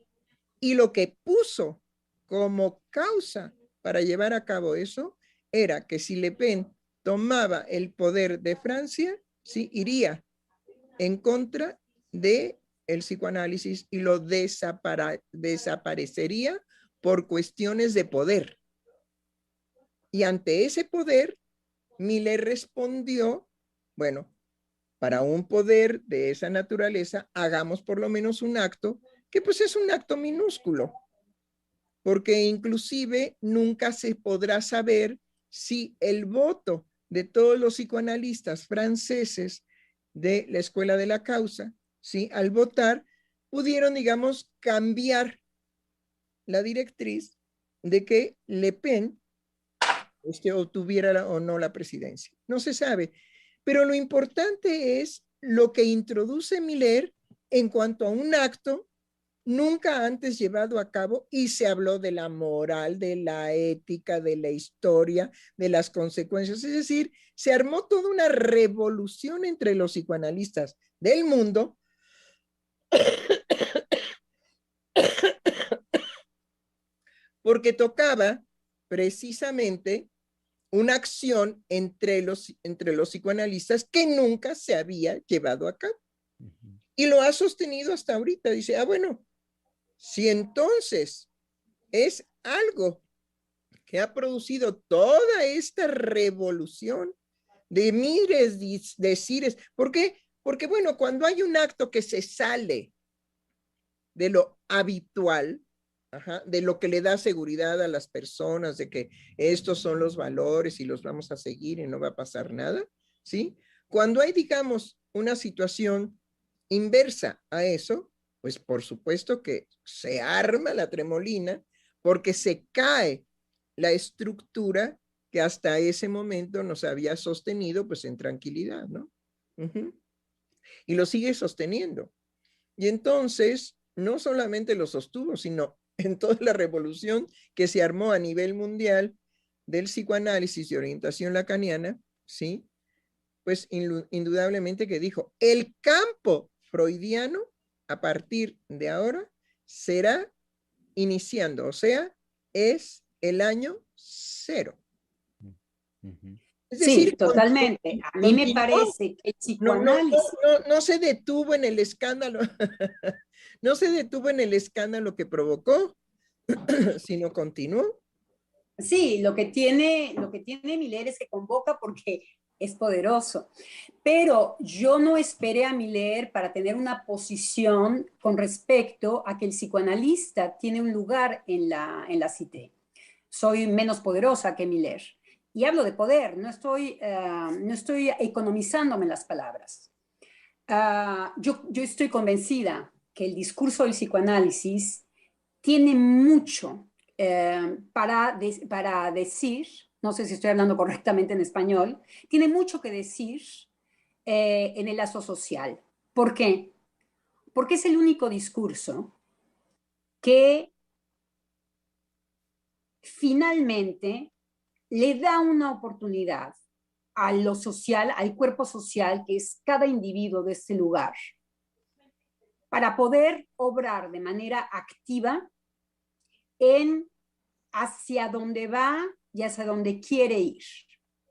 y lo que puso como causa para llevar a cabo eso era que si Le Pen tomaba el poder de Francia, sí, iría en contra de el psicoanálisis y lo desaparecería por cuestiones de poder. Y ante ese poder, Miller respondió, bueno, para un poder de esa naturaleza, hagamos por lo menos un acto que pues es un acto minúsculo, porque inclusive nunca se podrá saber si el voto de todos los psicoanalistas franceses de la Escuela de la Causa, ¿sí? Al votar, pudieron, digamos, cambiar la directriz de que Le Pen obtuviera o no la presidencia. No se sabe. Pero lo importante es lo que introduce Miller en cuanto a un acto nunca antes llevado a cabo, y se habló de la moral, de la ética, de la historia, de las consecuencias. Es decir, se armó toda una revolución entre los psicoanalistas del mundo porque tocaba precisamente una acción entre los psicoanalistas que nunca se había llevado a cabo. Y lo ha sostenido hasta ahorita. Dice, bueno, si entonces es algo que ha producido toda esta revolución de mires, decires, ¿por qué? Porque bueno, cuando hay un acto que se sale de lo habitual, de lo que le da seguridad a las personas, de que estos son los valores y los vamos a seguir y no va a pasar nada, ¿sí? Cuando hay, digamos, una situación inversa a eso, pues por supuesto que se arma la tremolina porque se cae la estructura que hasta ese momento nos había sostenido pues en tranquilidad, ¿no? Y lo sigue sosteniendo. Y entonces, no solamente lo sostuvo, sino en toda la revolución que se armó a nivel mundial del psicoanálisis y orientación lacaniana, ¿sí? Pues indudablemente que dijo, el campo freudiano a partir de ahora será iniciando, o sea, es el año 0. Es decir, sí, totalmente. A mí me parece que el psicoanálisis... No se detuvo en el escándalo, no se detuvo en el escándalo que provocó, sino continuó. Sí, lo que tiene Miller es que convoca porque es poderoso. Pero yo no esperé a Miller para tener una posición con respecto a que el psicoanalista tiene un lugar en la Cité. Soy menos poderosa que Miller. Y hablo de poder, no estoy economizándome las palabras. Yo estoy convencida que el discurso del psicoanálisis tiene mucho para decir, no sé si estoy hablando correctamente en español, tiene mucho que decir en el lazo social. ¿Por qué? Porque es el único discurso que finalmente le da una oportunidad a lo social, al cuerpo social, que es cada individuo de este lugar, para poder obrar de manera activa en hacia dónde va y hacia dónde quiere ir.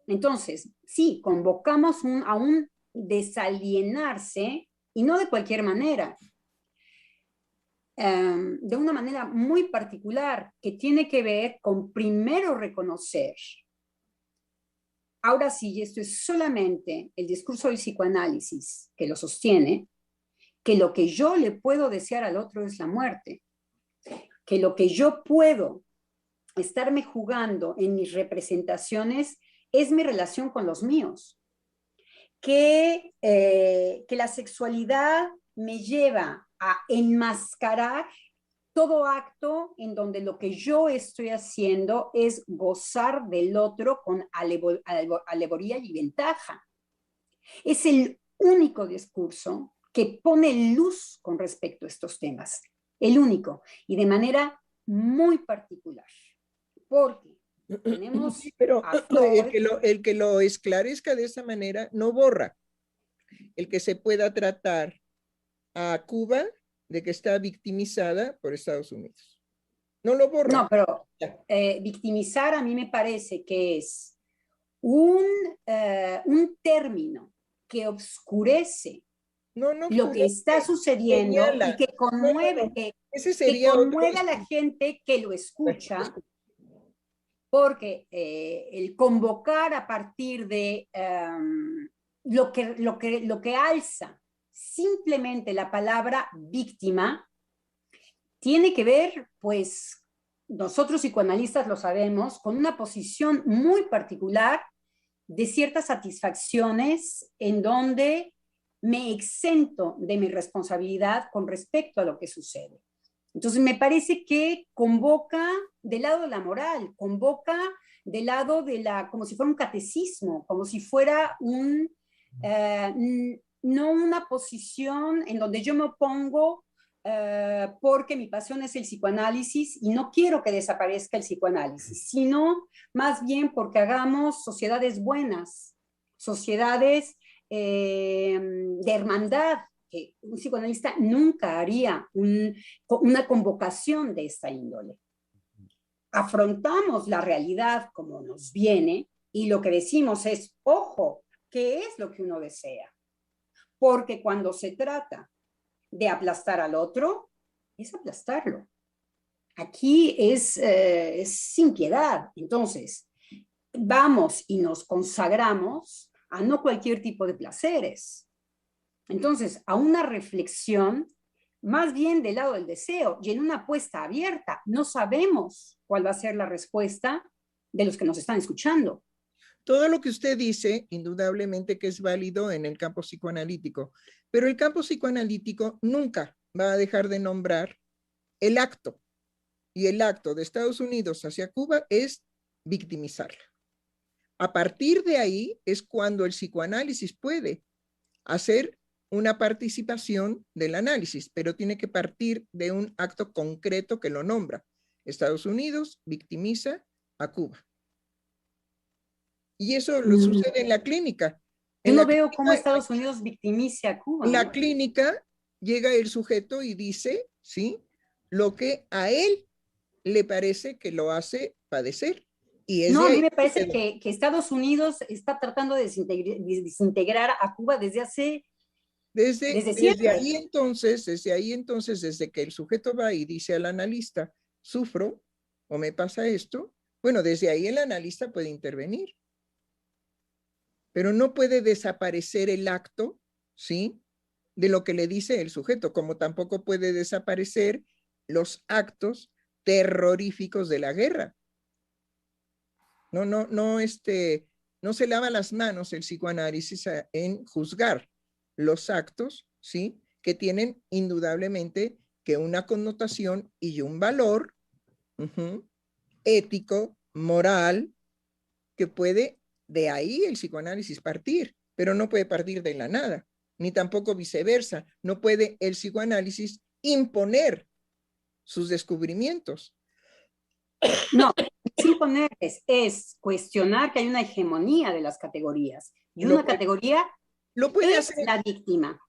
Entonces, sí, convocamos a un desalienarse, y no de cualquier manera, de una manera muy particular que tiene que ver con primero reconocer. Ahora sí, esto es solamente el discurso del psicoanálisis que lo sostiene, que lo que yo le puedo desear al otro es la muerte, que lo que yo puedo estarme jugando en mis representaciones es mi relación con los míos, que la sexualidad me lleva a enmascarar todo acto en donde lo que yo estoy haciendo es gozar del otro con alegoría y ventaja. Es el único discurso que pone luz con respecto a estos temas, el único, y de manera muy particular, porque tenemos Sí, pero a Freud, el que lo esclarezca de esa manera no borra el que se pueda tratar a Cuba de que está victimizada por Estados Unidos. No lo borra. no, pero victimizar a mí me parece que es un término que obscurece No, no lo que está sucediendo señala. y que conmueve, No. Ese sería que conmueve otro. a la gente que lo escucha, porque el convocar a partir de lo que alza simplemente la palabra víctima tiene que ver, pues, nosotros psicoanalistas lo sabemos, con una posición muy particular de ciertas satisfacciones en donde me exento de mi responsabilidad con respecto a lo que sucede. Entonces me parece que convoca del lado de la moral, convoca del lado de como si fuera un catecismo, como si fuera no una posición en donde yo me opongo porque mi pasión es el psicoanálisis y no quiero que desaparezca el psicoanálisis, sino más bien porque hagamos sociedades buenas, sociedades de hermandad, que un psicoanalista nunca haría una convocación de esta índole. Afrontamos la realidad como nos viene y lo que decimos es, ojo, ¿qué es lo que uno desea? Porque cuando se trata de aplastar al otro, es aplastarlo. Aquí es sin piedad. Entonces, vamos y nos consagramos a no cualquier tipo de placeres. Entonces, a una reflexión más bien del lado del deseo y en una apuesta abierta. No sabemos cuál va a ser la respuesta de los que nos están escuchando. Todo lo que usted dice, indudablemente que es válido en el campo psicoanalítico, pero el campo psicoanalítico nunca va a dejar de nombrar el acto. Y el acto de Estados Unidos hacia Cuba es victimizarla. A partir de ahí es cuando el psicoanálisis puede hacer una participación del análisis, pero tiene que partir de un acto concreto que lo nombra. Estados Unidos victimiza a Cuba. Y eso lo sucede en la clínica. Yo no veo cómo Estados Unidos victimiza a Cuba. En la clínica llega el sujeto y dice, ¿sí?, lo que a él le parece que lo hace padecer. Y es no, a mí me parece que Estados Unidos está tratando de desintegrar a Cuba desde hace... Desde ahí entonces, desde que el sujeto va y dice al analista, sufro o me pasa esto, bueno, desde ahí el analista puede intervenir. Pero no puede desaparecer el acto, ¿sí?, de lo que le dice el sujeto, como tampoco puede desaparecer los actos terroríficos de la guerra. No se lava las manos el psicoanálisis en juzgar los actos, ¿sí?, que tienen indudablemente que una connotación y un valor ético, moral, que puede de ahí el psicoanálisis partir, pero no puede partir de la nada, ni tampoco viceversa. No puede el psicoanálisis imponer sus descubrimientos. No, imponer es cuestionar que hay una hegemonía de las categorías. Y una categoría lo puede es hacer. La víctima.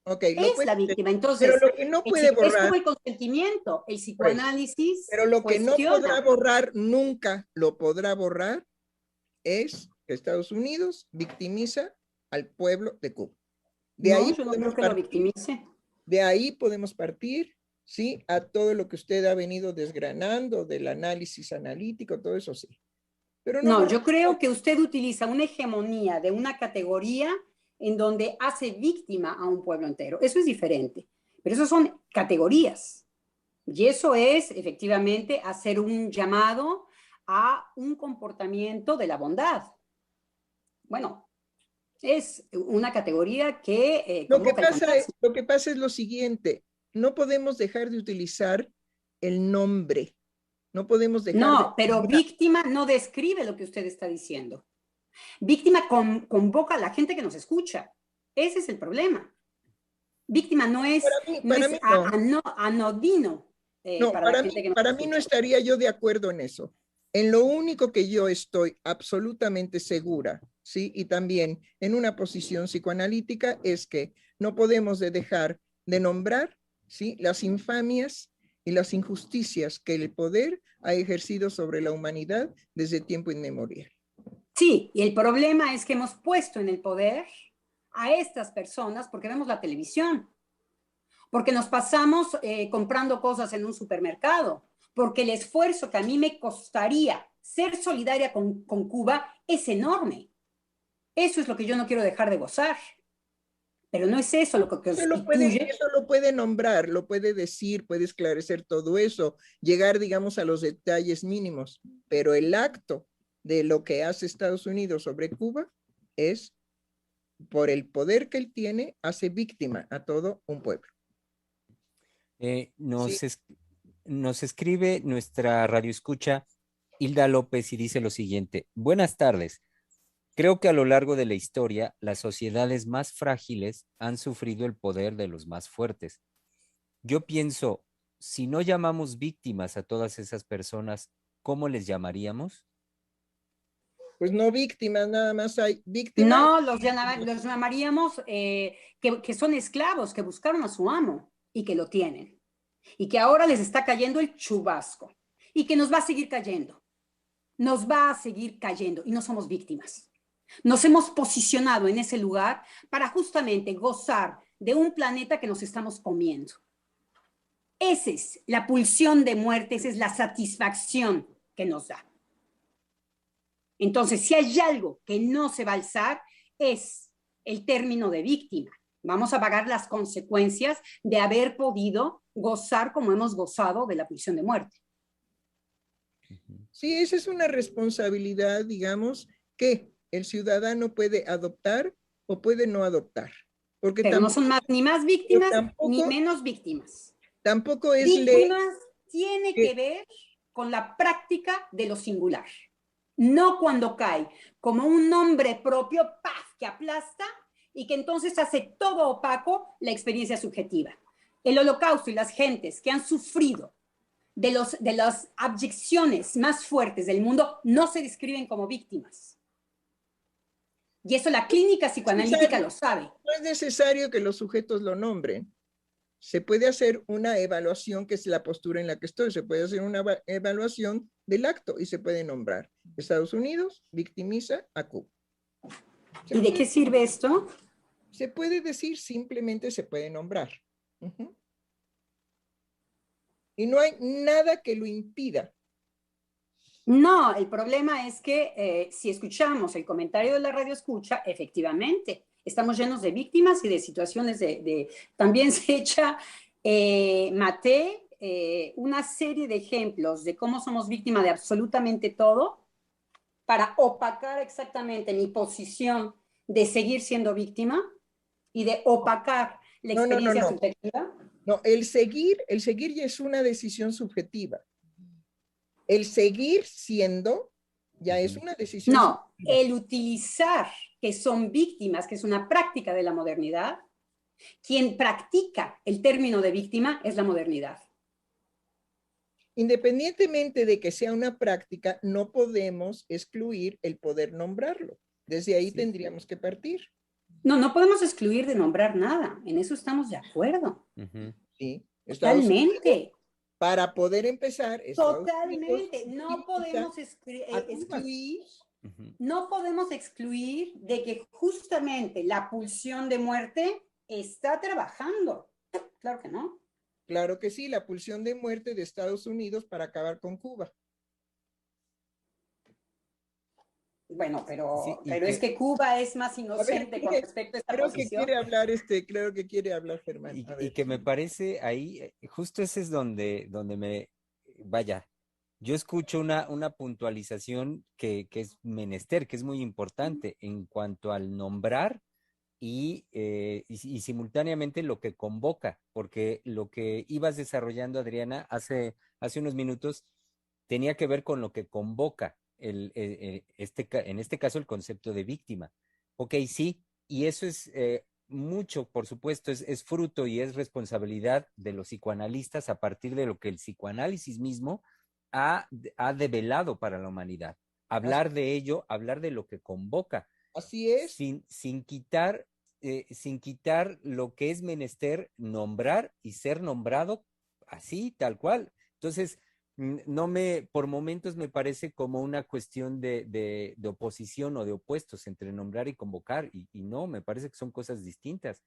Okay, es la víctima. Entonces, pero lo que no puede borrar, es como el consentimiento, el psicoanálisis. Pero lo que no podrá borrar, nunca lo podrá borrar, es que Estados Unidos victimiza al pueblo de Cuba. De ahí yo no creo que lo victimice. De ahí podemos partir, ¿sí?, a todo lo que usted ha venido desgranando del análisis analítico, todo eso sí. Pero no, yo creo que usted utiliza una hegemonía de una categoría en donde hace víctima a un pueblo entero. Eso es diferente. Pero eso son categorías. Y eso es, efectivamente, hacer un llamado a un comportamiento de la bondad. Bueno, Es una categoría que Lo que convoca el contagio. lo que pasa es lo siguiente, no podemos dejar de utilizar el nombre, no podemos dejar de... No, pero víctima no describe lo que usted está diciendo. Víctima convoca a la gente que nos escucha. Ese es el problema. Víctima no es, Para mí no. anodino No, para la gente que nos para escucha. mí no estaría yo de acuerdo en eso. En lo único que yo estoy absolutamente segura, ¿sí? Y también en una posición psicoanalítica es que no podemos dejar de nombrar, ¿sí? Las infamias y las injusticias que el poder ha ejercido sobre la humanidad desde tiempo inmemorial. Sí, y el problema es que hemos puesto en el poder a estas personas porque vemos la televisión, porque nos pasamos comprando cosas en un supermercado, porque el esfuerzo que a mí me costaría ser solidaria con Cuba es enorme. Eso es lo que yo no quiero dejar de gozar. Pero no es eso lo que constituye. Eso lo puede nombrar, lo puede decir, puede esclarecer todo eso, llegar, digamos, a los detalles mínimos, pero el acto de lo que hace Estados Unidos sobre Cuba es, por el poder que él tiene, hace víctima a todo un pueblo. Nos escribe nuestra radioescucha Hilda López y dice lo siguiente: buenas tardes. Creo que a lo largo de la historia, las sociedades más frágiles han sufrido el poder de los más fuertes. Yo pienso, si no llamamos víctimas a todas esas personas, ¿cómo les llamaríamos? Pues no víctimas, nada más hay víctimas. No, los llamaríamos que son esclavos, que buscaron a su amo y que lo tienen. Y que ahora les está cayendo el chubasco. Y que nos va a seguir cayendo. Nos va a seguir cayendo y no somos víctimas. Nos hemos posicionado en ese lugar para justamente gozar de un planeta que nos estamos comiendo. Esa es la pulsión de muerte, esa es la satisfacción que nos da. Entonces, si hay algo que no se va a alzar, es el término de víctima. Vamos a pagar las consecuencias de haber podido gozar como hemos gozado de la pulsión de muerte. Sí, esa es una responsabilidad, digamos, que el ciudadano puede adoptar o puede no adoptar. Porque pero no son ni más víctimas ni menos víctimas. Tampoco es víctimas tiene que ver con la práctica de lo singular. No cuando cae como un nombre propio, ¡paf!, que aplasta y que entonces hace todo opaco la experiencia subjetiva. El Holocausto y las gentes que han sufrido de las abyecciones más fuertes del mundo no se describen como víctimas. Y eso la clínica psicoanalítica lo sabe. No es necesario que los sujetos lo nombren. Se puede hacer una evaluación, que es la postura en la que estoy. Se puede hacer una evaluación del acto y se puede nombrar. Estados Unidos victimiza a Cuba. ¿Y de qué sirve esto? Se puede decir, simplemente se puede nombrar. Y no hay nada que lo impida. No, el problema es que si escuchamos el comentario de la radio escucha, efectivamente, estamos llenos de víctimas y de situaciones también se echa, maté una serie de ejemplos de cómo somos víctimas de absolutamente todo para opacar exactamente mi posición de seguir siendo víctima y de opacar la experiencia subjetiva. No, el seguir ya es una decisión subjetiva. El seguir siendo ya es una decisión. No, el utilizar que son víctimas, que es una práctica de la modernidad, quien practica el término de víctima es la modernidad. Independientemente de que sea una práctica, no podemos excluir el poder nombrarlo. Desde ahí tendríamos que partir. No podemos excluir de nombrar nada. En eso estamos de acuerdo. Sí, totalmente. Para poder empezar. Totalmente. No podemos excluir. No podemos excluir de que justamente la pulsión de muerte está trabajando. Claro que no. Claro que sí, la pulsión de muerte de Estados Unidos para acabar con Cuba. Bueno, pero es que Cuba es más inocente con respecto a esta posición. Creo que quiere hablar Germán. Y que me parece ahí, justo ese es donde me, vaya, Yo escucho una puntualización que es menester, que es muy importante en cuanto al nombrar y simultáneamente lo que convoca, porque lo que ibas desarrollando, Adriana, hace unos minutos, tenía que ver con lo que convoca en este caso el concepto de víctima. Ok, sí, y eso es mucho, por supuesto, es fruto y es responsabilidad de los psicoanalistas a partir de lo que el psicoanálisis mismo ha, ha develado para la humanidad. Hablar de ello, hablar de lo que convoca, Así es. sin quitar lo que es menester nombrar y ser nombrado así, tal cual. Entonces, no por momentos me parece como una cuestión de oposición o de opuestos entre nombrar y convocar, y no, me parece que son cosas distintas.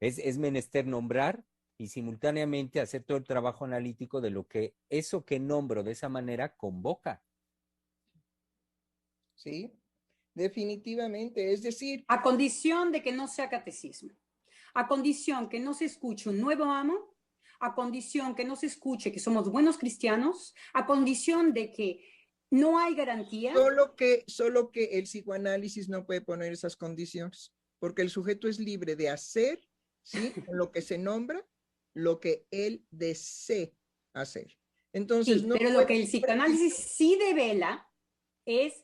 Es menester nombrar y simultáneamente hacer todo el trabajo analítico de lo que eso que nombro de esa manera convoca. Sí, definitivamente. Es decir, A condición de que no sea catecismo, a condición que no se escuche un nuevo amo, a condición que no se escuche que somos buenos cristianos, a condición de que no hay garantía. solo que el psicoanálisis no puede poner esas condiciones, porque el sujeto es libre de hacer, ¿sí? Lo que se nombra, lo que él desee hacer. Entonces, Sí, no pero lo puede... que el psicoanálisis sí devela es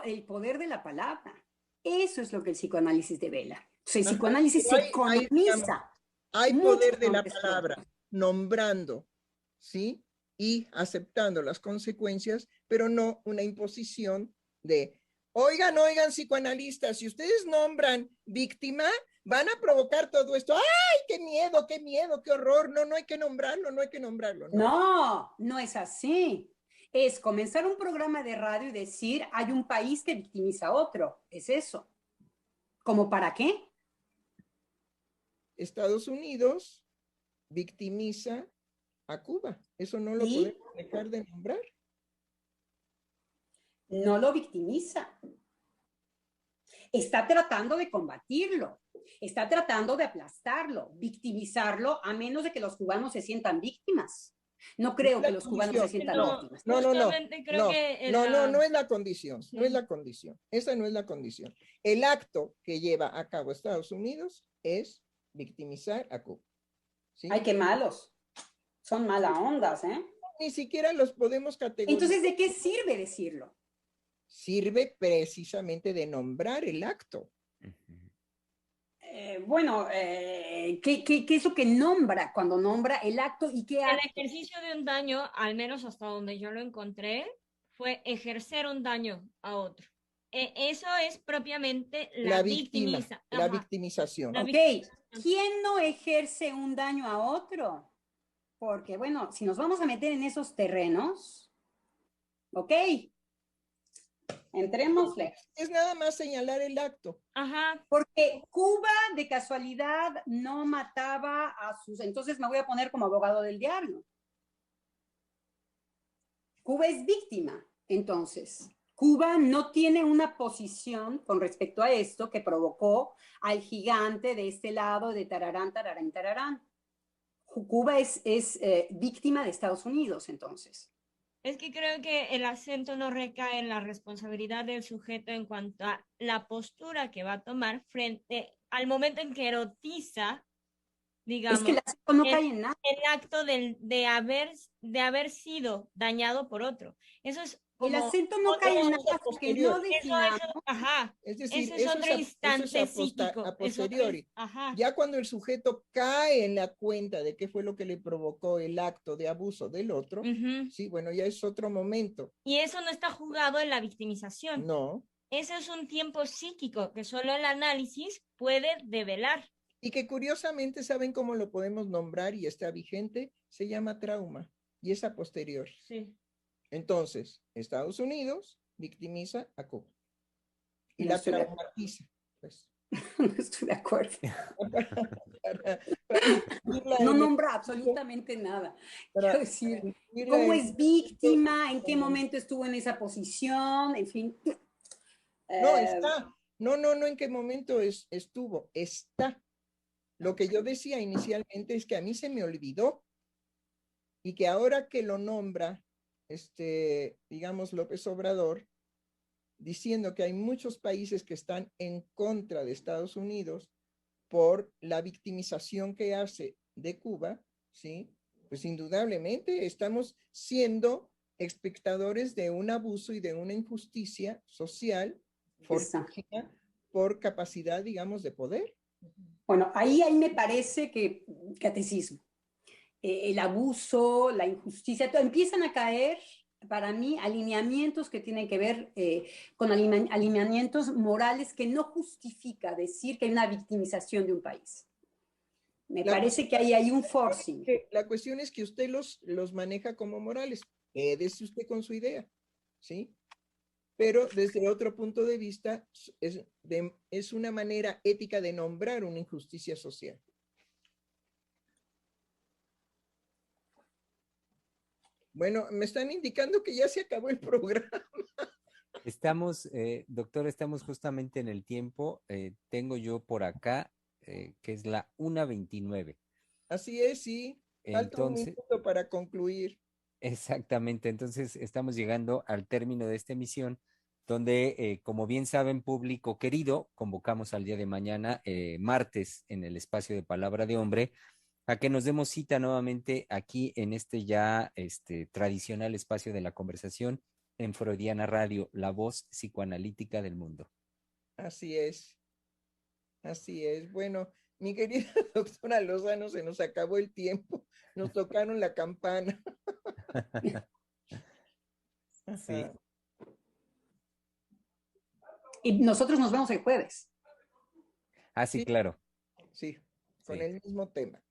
el poder de la palabra. Eso es lo que el psicoanálisis devela. O sea, el Ajá, psicoanálisis se digamos, economiza hay muchos poder de la nombres palabra, propios. nombrando, ¿sí? Y aceptando las consecuencias, pero no una imposición de, oigan, oigan, psicoanalistas, si ustedes nombran víctima, van a provocar todo esto. ¡Ay, qué miedo, qué horror! No, no hay que nombrarlo, no hay que nombrarlo, no. No, no es así. Es comenzar un programa de radio y decir, hay un país que victimiza a otro. Es eso. ¿Cómo para qué? Estados Unidos victimiza a Cuba. Eso no lo Y podemos dejar de nombrar. no lo victimiza. Está tratando de combatirlo. Está tratando de aplastarlo, victimizarlo, a menos de que los cubanos se sientan víctimas. No creo que La los cubanos se condición. sientan No, víctimas. No, no, no, justamente creo no, que no, no, no es la condición, Sí. no es la condición. Esa no es la condición. El acto que lleva a cabo Estados Unidos es victimizar a Cuba. ¿Sí? Ay, qué malos. Son mala ondas, ¿eh? Ni siquiera los podemos categorizar. Entonces, ¿de qué sirve decirlo? Sirve precisamente de nombrar el acto. Bueno, ¿qué es lo que nombra cuando nombra el acto y qué el acto? ejercicio de un daño, al menos hasta donde yo lo encontré, fue ejercer un daño a otro. Eso es propiamente la La víctima, la Ajá, victimización. la Ok, victimización. ¿quién no ejerce un daño a otro? Porque, bueno, si nos vamos a meter en esos terrenos, ok, entrémosle. Es nada más señalar el acto. Ajá, Porque Cuba de casualidad no mataba a sus... Entonces me voy a poner como abogado del diablo. Cuba es víctima, entonces. Cuba no tiene una posición con respecto a esto que provocó al gigante de este lado de tararán, tararán, tararán. Cuba es víctima de Estados Unidos, entonces. es que creo que el acento no recae en la responsabilidad del sujeto en cuanto a la postura que va a tomar frente al momento en que erotiza, Es que el digamos, acento no el, cae en nada. el acto de haber sido dañado por otro. Eso es El como acento no otro, cae en Eso nada es a porque no posteriori. definamos. ajá, Es decir, ese es otro eso es instante psíquico, a es otro, posteriori. ajá. Ya cuando el sujeto cae en la cuenta de qué fue lo que le provocó el acto de abuso del otro, Ujú. sí, bueno, ya es otro momento. Y eso no está jugado en la victimización. No. Ese es un tiempo psíquico que solo el análisis puede develar. Y que curiosamente saben cómo lo podemos nombrar y está vigente, se llama trauma y es a posterior. Sí. Entonces, Estados Unidos victimiza a Cuba y No la estoy de traumatiza. Pues, No estoy de acuerdo. para incluirla No en el- nombra absolutamente nada. para Quiero decir, incluirla ¿cómo en- es víctima? ¿En qué momento estuvo en esa posición? En fin. No, está. No, no, no en qué momento estuvo. Está. Lo que yo decía inicialmente es que a mí se me olvidó y que ahora que lo nombra digamos, López Obrador, diciendo que hay muchos países que están en contra de Estados Unidos por la victimización que hace de Cuba, ¿sí? Pues indudablemente estamos siendo espectadores de un abuso y de una injusticia social fortalecida por capacidad, digamos, de poder. Bueno, ahí me parece que catecismo, el abuso, la injusticia, empiezan a caer para mí alineamientos que tienen que ver con alineamientos morales que no justifica decir que hay una victimización de un país. Me parece que ahí hay un forcing. La cuestión es que usted los maneja como morales. Quédese usted con su idea, ¿sí? Pero desde otro punto de vista es una manera ética de nombrar una injusticia social. Bueno, me están indicando que ya se acabó el programa. Estamos, doctor, estamos justamente en el tiempo. Tengo yo por acá, que es la 1:29. Así es, sí. Falta un minuto para concluir. Exactamente, entonces estamos llegando al término de esta emisión, donde, como bien saben, público querido, convocamos al día de mañana, martes, en el espacio de Palabra de Hombre, a que nos demos cita nuevamente aquí en este ya tradicional espacio de la conversación en Freudiana Radio, la voz psicoanalítica del mundo. Así es. Así es. Bueno, mi querida doctora Lozano, se nos acabó el tiempo. Nos tocaron la campana. Sí. Y nosotros nos vemos el jueves. Ah, sí, claro. Sí, con el mismo tema.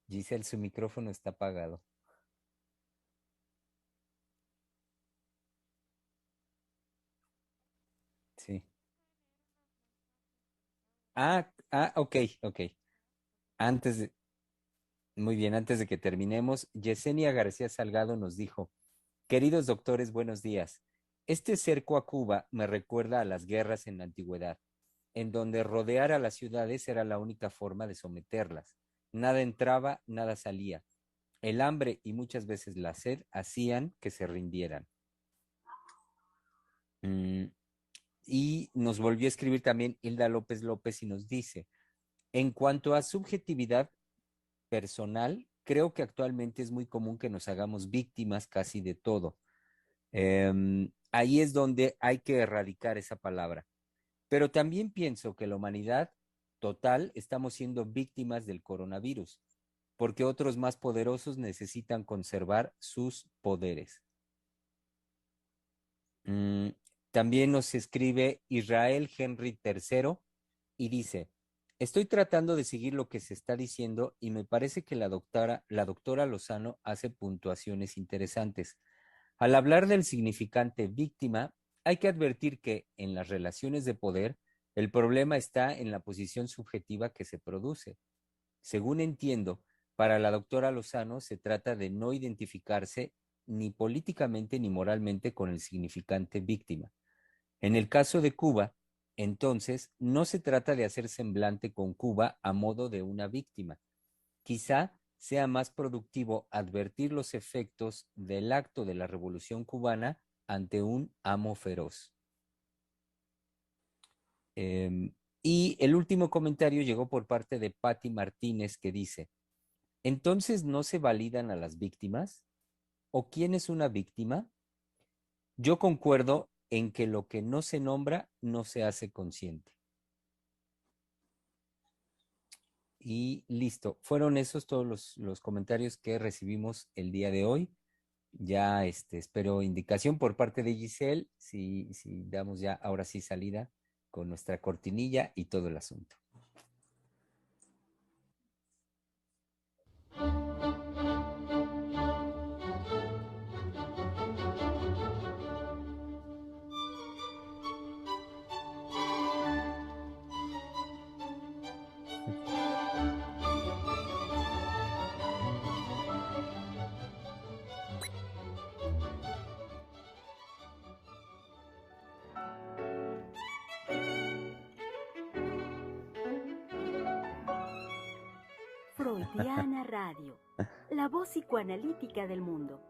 Giselle, su micrófono está apagado. Sí. Ok. Muy bien, antes de que terminemos, Yesenia García Salgado nos dijo: queridos doctores, buenos días. Este cerco a Cuba me recuerda a las guerras en la antigüedad, en donde rodear a las ciudades era la única forma de someterlas. Nada entraba, nada salía. El hambre y muchas veces la sed hacían que se rindieran. Y nos volvió a escribir también Hilda López López y nos dice: en cuanto a subjetividad personal, creo que actualmente es muy común que nos hagamos víctimas casi de todo. Ahí es donde hay que erradicar esa palabra. Pero también pienso que la humanidad total estamos siendo víctimas del coronavirus, porque otros más poderosos necesitan conservar sus poderes. También nos escribe Israel Henry III y dice: estoy tratando de seguir lo que se está diciendo y me parece que la doctora Lozano hace puntuaciones interesantes. Al hablar del significante víctima, hay que advertir que en las relaciones de poder, el problema está en la posición subjetiva que se produce. Según entiendo, para la doctora Lozano se trata de no identificarse ni políticamente ni moralmente con el significante víctima. En el caso de Cuba, entonces, no se trata de hacer semblante con Cuba a modo de una víctima. Quizá sea más productivo advertir los efectos del acto de la Revolución cubana ante un amo feroz. Y el último comentario llegó por parte de Patti Martínez, que dice: ¿entonces no se validan a las víctimas? ¿O quién es una víctima? Yo concuerdo en que lo que no se nombra no se hace consciente. Y listo, fueron esos todos los comentarios que recibimos el día de hoy. Ya espero indicación por parte de Giselle, si damos ya ahora sí salida con nuestra cortinilla y todo el asunto. Freudiana Radio, la voz psicoanalítica del mundo.